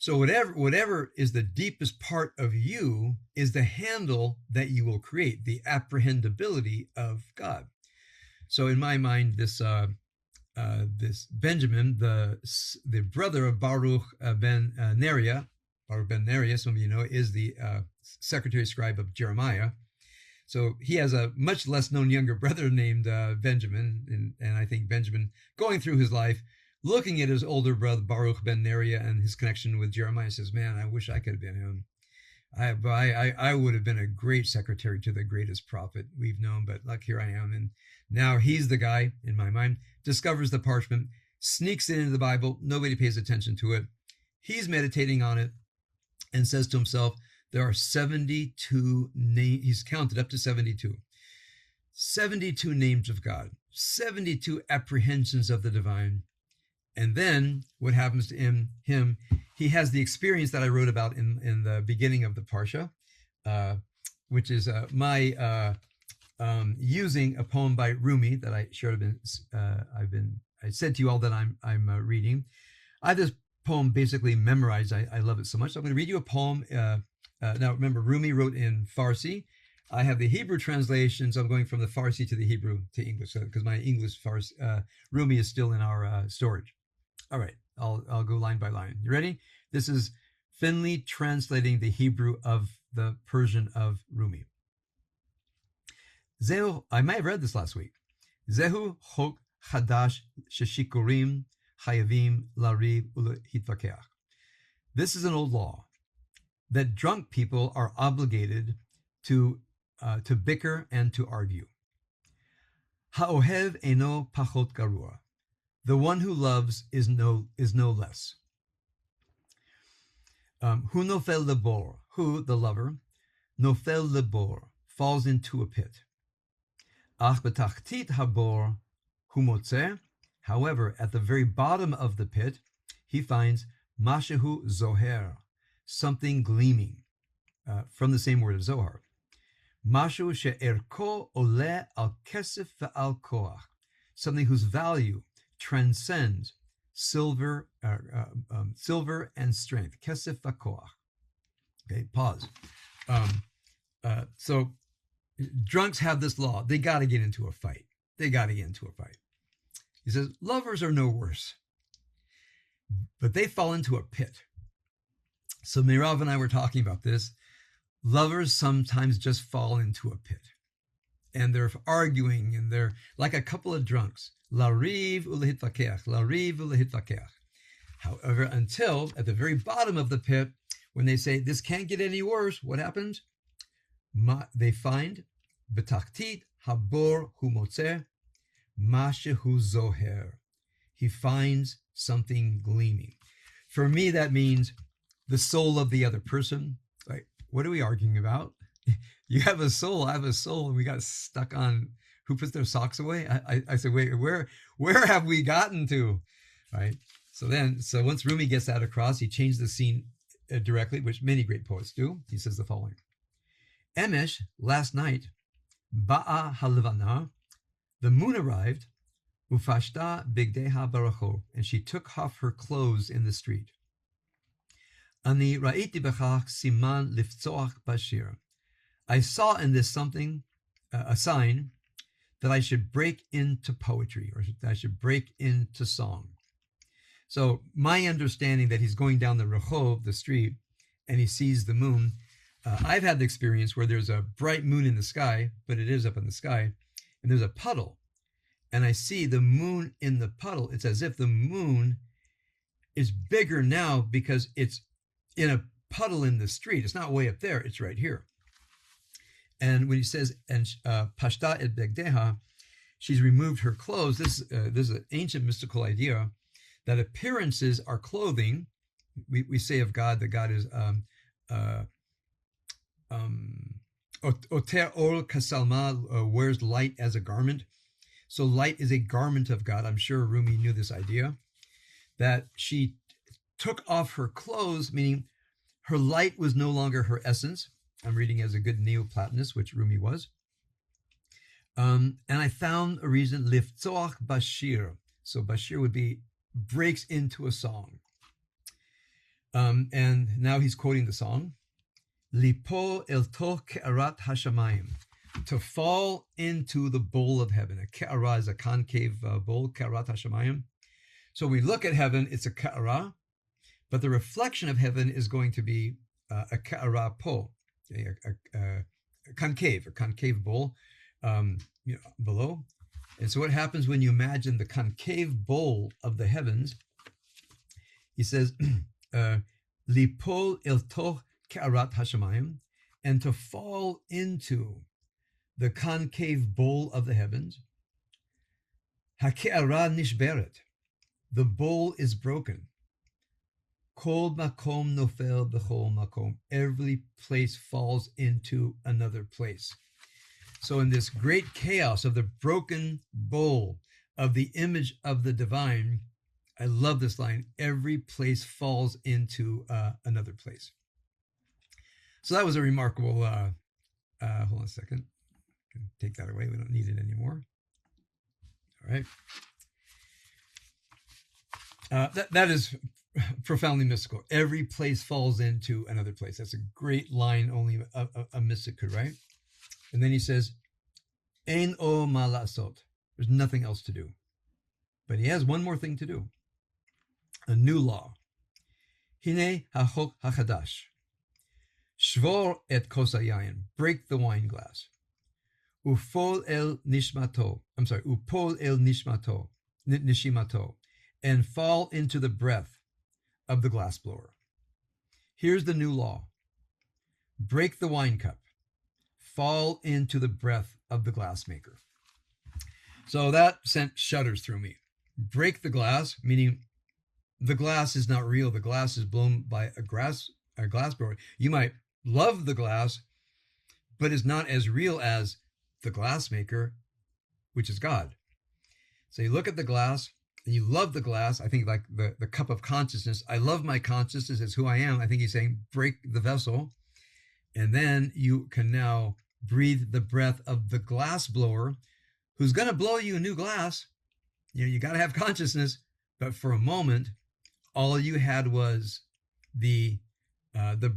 So whatever is the deepest part of you is the handle that you will create, the apprehendability of God. So in my mind, this Benjamin, the brother of Baruch ben Neriah, some of you know, is the secretary scribe of Jeremiah. So he has a much less known younger brother named Benjamin, and I think Benjamin, going through his life, looking at his older brother Baruch ben Neriah and his connection with Jeremiah, says, "Man, I wish I could have been him. I would have been a great secretary to the greatest prophet we've known, but look, here I am." And now he's the guy, in my mind, discovers the parchment, sneaks it into the Bible. Nobody pays attention to it. He's meditating on it and says to himself, there are 72 names. He's counted up to 72. 72 names of God, 72 apprehensions of the divine. And then what happens to him? He has the experience that I wrote about in the beginning of the Parsha, which is my using a poem by Rumi that I I said to you all that I'm reading. I have this poem basically memorized. I love it so much. So I'm going to read you a poem. Now remember, Rumi wrote in Farsi. I have the Hebrew translation, so I'm going from the Farsi to the Hebrew to English, because my English Farsi Rumi is still in our storage. All right, I'll go line by line. You ready? This is Finley translating the Hebrew of the Persian of Rumi. Zehu, I might have read this last week. Zehu chok chadash sheshikurim chayavim lariv ulehitvakeach. This is an old law that drunk people are obligated to bicker and to argue. Ha'ohev eno pachot garua. The one who loves is no less. Hu nofel lebor. Who, the lover, nofel lebor, falls into a pit. Ach betachtit habor hu motzeh. However, at the very bottom of the pit, he finds mashehu zoher, something gleaming, from the same word of Zohar. Mashu she'erko ole al kesef ve'al koach, something whose value transcends silver and strength. Kesef ve'koach. Okay, pause. So drunks have this law. They got to get into a fight. He says, lovers are no worse, but they fall into a pit. So Mirav and I were talking about this. Lovers sometimes just fall into a pit, and they're arguing, and they're like a couple of drunks. Lariv ulehitvakeach, lariv ulehitvakeach. However, until at the very bottom of the pit, when they say this can't get any worse, what happens? They find betachtit habor hu motzeh mashehu zoher. He finds something gleaming. For me, that means the soul of the other person. Like, what are we arguing about? You have a soul, I have a soul, and we got stuck on who puts their socks away. I said, wait, where have we gotten to? Right? So once Rumi gets that across, he changed the scene directly, which many great poets do. He says the following: Emesh, last night, ba'a halvana, the moon arrived, ufashta bigdeha baracho, and she took off her clothes in the street. Ani ra'iti bechach siman liftzoach bashir. I saw in this something, a sign, that I should break into poetry, or that I should break into song. So my understanding that he's going down the rehov, the street, and he sees the moon. I've had the experience where there's a bright moon in the sky, but it is up in the sky, and there's a puddle, and I see the moon in the puddle. It's as if the moon is bigger now because it's in a puddle in the street. It's not way up there, it's right here. And when he says, and pashta et begdeha, she's removed her clothes, this is an ancient mystical idea that appearances are clothing. We say of God that God is oter or kasalma, wears light as a garment. So light is a garment of God. I'm sure Rumi knew this idea, that she took off her clothes, meaning her light was no longer her essence. I'm reading as a good Neoplatonist, which Rumi was. And I found a reason, liftzoach bashir. So bashir would be breaks into a song. And now he's quoting the song. Lipo el to ke'arat hashamayim. To fall into the bowl of heaven. A ke'ara is a concave bowl, ke'arat hashamayim. So we look at heaven, it's a ke'ara, but the reflection of heaven is going to be a ke'ara po, a concave bowl below. And so what happens when you imagine the concave bowl of the heavens? He says, Lipol el toch ke'arat hashamayim, and to fall into the concave bowl of the heavens. Hake'ara nishberet, the bowl is broken. Kol makom nofel b'chol makom, every place falls into another place. So in this great chaos of the broken bowl of the image of the divine, I love this line, every place falls into another place. So that was a remarkable, hold on a second, take that away, we don't need it anymore. All right. That is profoundly mystical. Every place falls into another place. That's a great line only a mystic could write. And then he says, Ein o ma la'asot. There's nothing else to do. But he has one more thing to do. A new law. Hine hachok hachadash. Shvor et kos hayayin. Break the wine glass. Upol el nishmato. Nishimato. And fall into the breath of the glassblower. Here's the new law. Break the wine cup. Fall into the breath of the glassmaker. So that sent shudders through me. Break the glass, meaning the glass is not real. The glass is blown by a glassblower. You might love the glass, but it's not as real as the glassmaker, which is God. So you look at the glass and you love the glass. I think like the cup of consciousness. I love my consciousness as who I am. I think he's saying break the vessel. And then you can now breathe the breath of the glass blower, who's going to blow you a new glass. You got to have consciousness. But for a moment, all you had was the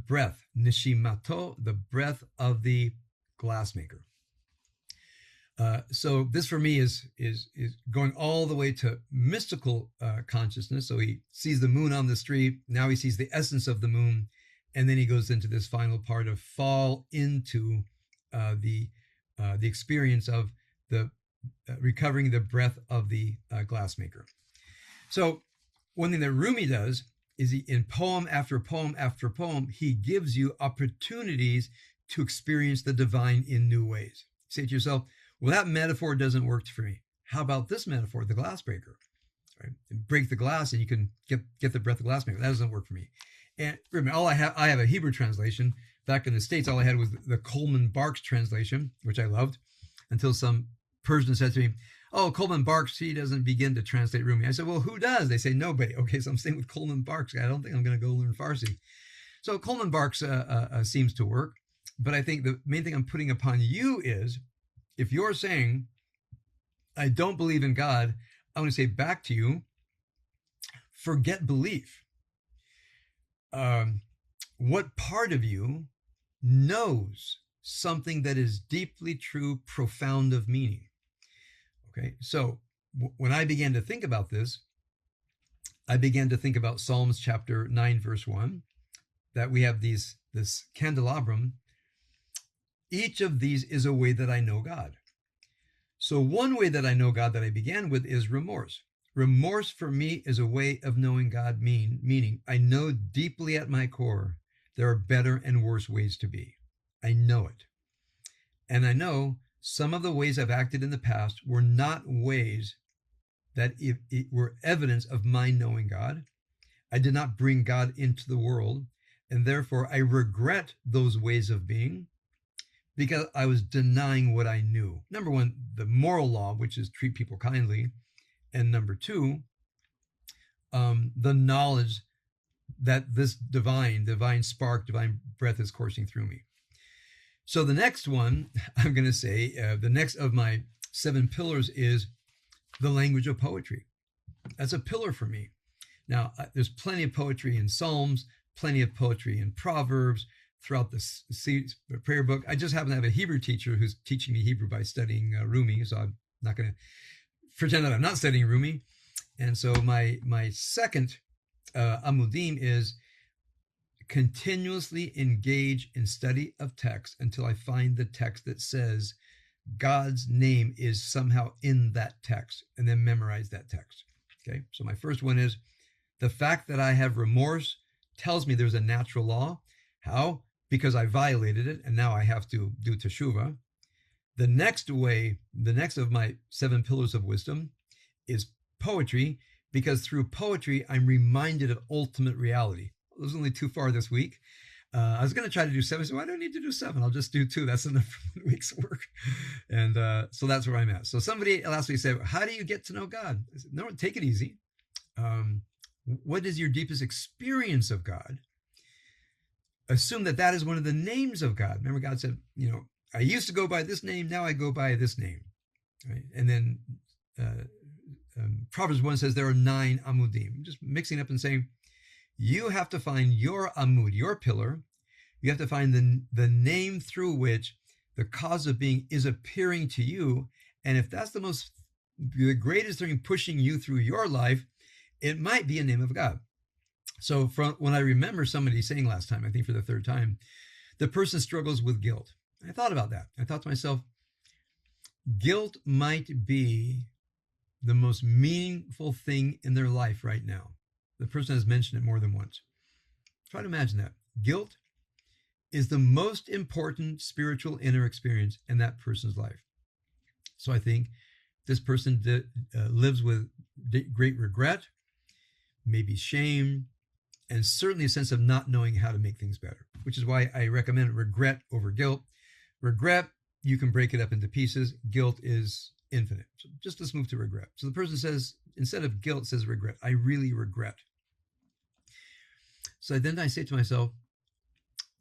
breath, nishimato, the breath of the glassmaker. So this for me is going all the way to mystical consciousness. So he sees the moon on the street. Now he sees the essence of the moon. And then he goes into this final part of fall into the experience of the recovering the breath of the glassmaker. So one thing that Rumi does is in poem after poem after poem, he gives you opportunities to experience the divine in new ways. Say to yourself, well, that metaphor doesn't work for me. How about this metaphor, the glassbreaker? Right? Break the glass and you can get the breath of the glassmaker. That doesn't work for me. And remember, I have a Hebrew translation. Back in the States, all I had was the Coleman Barks translation, which I loved, until some Persian said to me, oh, Coleman Barks, he doesn't begin to translate Rumi. I said, well, who does? They say, nobody. Okay, so I'm staying with Coleman Barks. I don't think I'm going to go learn Farsi. So Coleman Barks seems to work. But I think the main thing I'm putting upon you is, if you're saying, I don't believe in God, I want to say back to you, forget belief. What part of you knows something that is deeply true, profound of meaning? Okay, so when I began to think about this, I began to think about Psalms chapter 9, verse 1, that we have this candelabrum. Each of these is a way that I know God. So one way that I know God that I began with is remorse. Remorse for me is a way of knowing God, meaning I know deeply at my core there are better and worse ways to be. I know it. And I know some of the ways I've acted in the past were not ways that it were evidence of my knowing God. I did not bring God into the world, and therefore I regret those ways of being because I was denying what I knew. Number one, the moral law, which is treat people kindly. And number two, the knowledge that this divine spark, divine breath is coursing through me. So the next one, I'm going to say, the next of my 7 pillars is the language of poetry. That's a pillar for me. Now, there's plenty of poetry in Psalms, plenty of poetry in Proverbs, throughout the prayer book. I just happen to have a Hebrew teacher who's teaching me Hebrew by studying Rumi, so I'm not going to pretend that I'm not studying Rumi. And so my second amudim is continuously engage in study of text until I find the text that says God's name is somehow in that text, and then memorize that text. Okay, so my first one is the fact that I have remorse tells me there's a natural law. How? Because I violated it, and now I have to do teshuvah. The next of my 7 pillars of wisdom is poetry, because through poetry, I'm reminded of ultimate reality. It was only too far this week. I was going to try to do 7, so I don't need to do 7. I'll just do 2. That's enough for 1 week's work. And so that's where I'm at. So somebody last week said, how do you get to know God? I said, no, take it easy. What is your deepest experience of God? Assume that that is one of the names of God. Remember, God said, I used to go by this name, now I go by this name. Right? And then Proverbs 1 says there are 9 amudim. I'm just mixing up and saying, you have to find your amud, your pillar. You have to find the name through which the cause of being is appearing to you. And if that's the greatest thing pushing you through your life, it might be a name of God. So when I remember somebody saying last time, I think for the 3rd time, the person struggles with guilt. I thought about that. I thought to myself, guilt might be the most meaningful thing in their life right now. The person has mentioned it more than once. Try to imagine that. Guilt is the most important spiritual inner experience in that person's life. So I think this person lives with great regret, maybe shame, and certainly a sense of not knowing how to make things better, which is why I recommend regret over guilt. Regret, you can break it up into pieces. Guilt is infinite. So just let's move to regret. So the person says, instead of guilt, says regret. I really regret. So then I say to myself,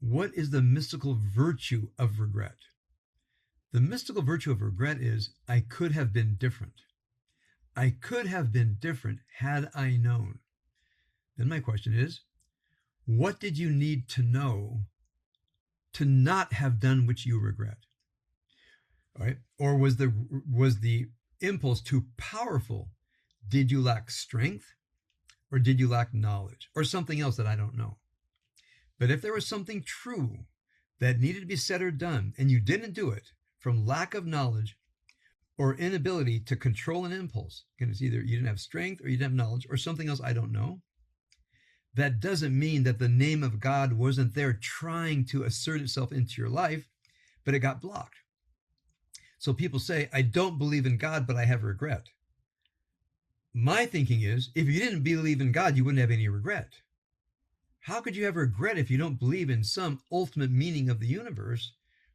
what is the mystical virtue of regret? The mystical virtue of regret is I could have been different. I could have been different had I known. Then my question is, what did you need to know to not have done what you regret? All right? Or was the impulse too powerful? Did you lack strength? Or did you lack knowledge? Or something else that I don't know? But if there was something true that needed to be said or done, and you didn't do it from lack of knowledge or inability to control an impulse, and it's either you didn't have strength or you didn't have knowledge or something else I don't know, that doesn't mean that the name of God wasn't there trying to assert itself into your life, but it got blocked. So people say, I don't believe in God, but I have regret. My thinking is, if you didn't believe in God, you wouldn't have any regret. How could you have regret if you don't believe in some ultimate meaning of the universe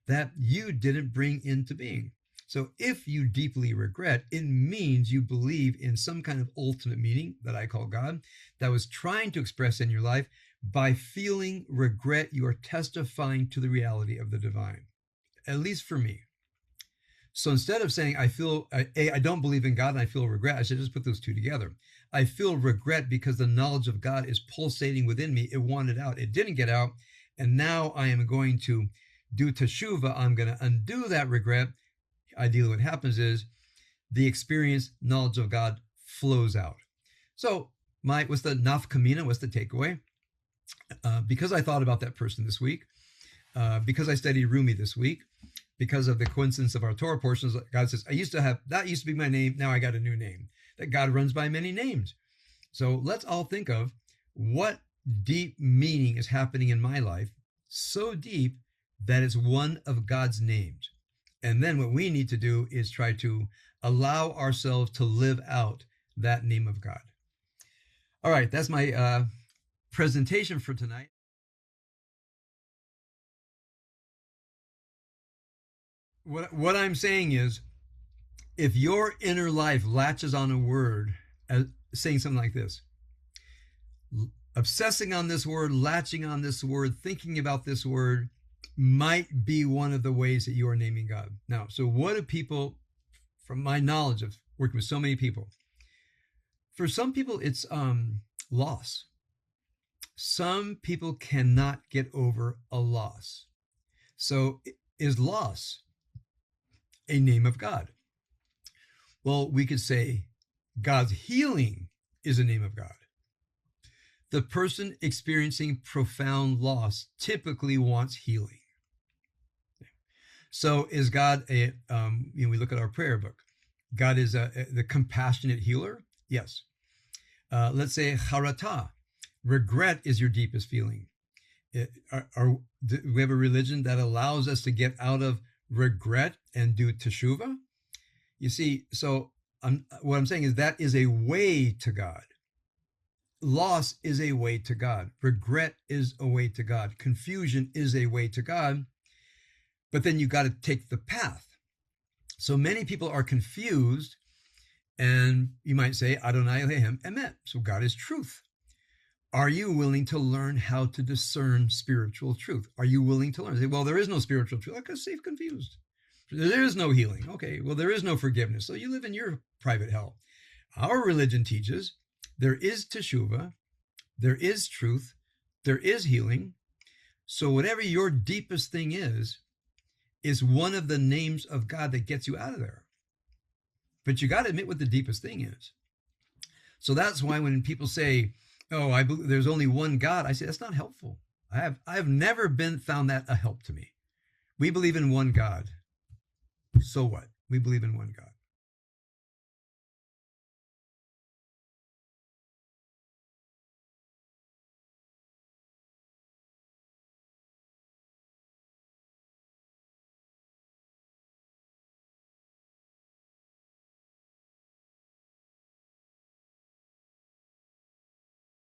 that you didn't bring into being? So if you deeply regret, it means you believe in some kind of ultimate meaning that I call God that was trying to express in your life. By feeling regret, you are testifying to the reality of the divine, at least for me. So instead of saying, I don't believe in God and I feel regret, I should just put those two together. I feel regret because the knowledge of God is pulsating within me. It wanted out. It didn't get out. And now I am going to do teshuvah. I'm going to undo that regret. Ideally, what happens is the experience, knowledge of God flows out. So what's the nafkamina? What's the takeaway? Because I thought about that person this week, because I studied Rumi this week, because of the coincidence of our Torah portions, God says, that used to be my name, now I got a new name. That God runs by many names. So let's all think of what deep meaning is happening in my life, so deep that it's one of God's names. And then what we need to do is try to allow ourselves to live out that name of God. All right, that's my presentation for tonight. What I'm saying is, if your inner life latches on a word, saying something like this, obsessing on this word, latching on this word, thinking about this word, might be one of the ways that you are naming God. Now, so what do people, from my knowledge of working with so many people, for some people it's loss. Some people cannot get over a loss. So is loss a name of God? Well, we could say God's healing is a name of God. The person experiencing profound loss typically wants healing. So is God we look at our prayer book. God is the compassionate healer. Yes. Let's say charata, regret is your deepest feeling. Do we have a religion that allows us to get out of regret and do teshuvah? You see, so what I'm saying is that is a way to God. Loss is a way to God. Regret is a way to God. Confusion is a way to God. But then you got to take the path. So many people are confused, and you might say, Adonai Elohim Emet. So God is truth. Are you willing to learn how to discern spiritual truth? Are you willing to learn? Say, well, there is no spiritual truth. Like, stay confused. There is no healing. Okay, well, there is no forgiveness. So you live in your private hell. Our religion teaches there is teshuvah, there is truth, there is healing. So whatever your deepest thing is one of the names of God that gets you out of there. But you got to admit what the deepest thing is. So that's why when people say, oh, I believe there's only one God, I say that's not helpful. I have never found that a help to me. We believe in one God. So what? We believe in one God.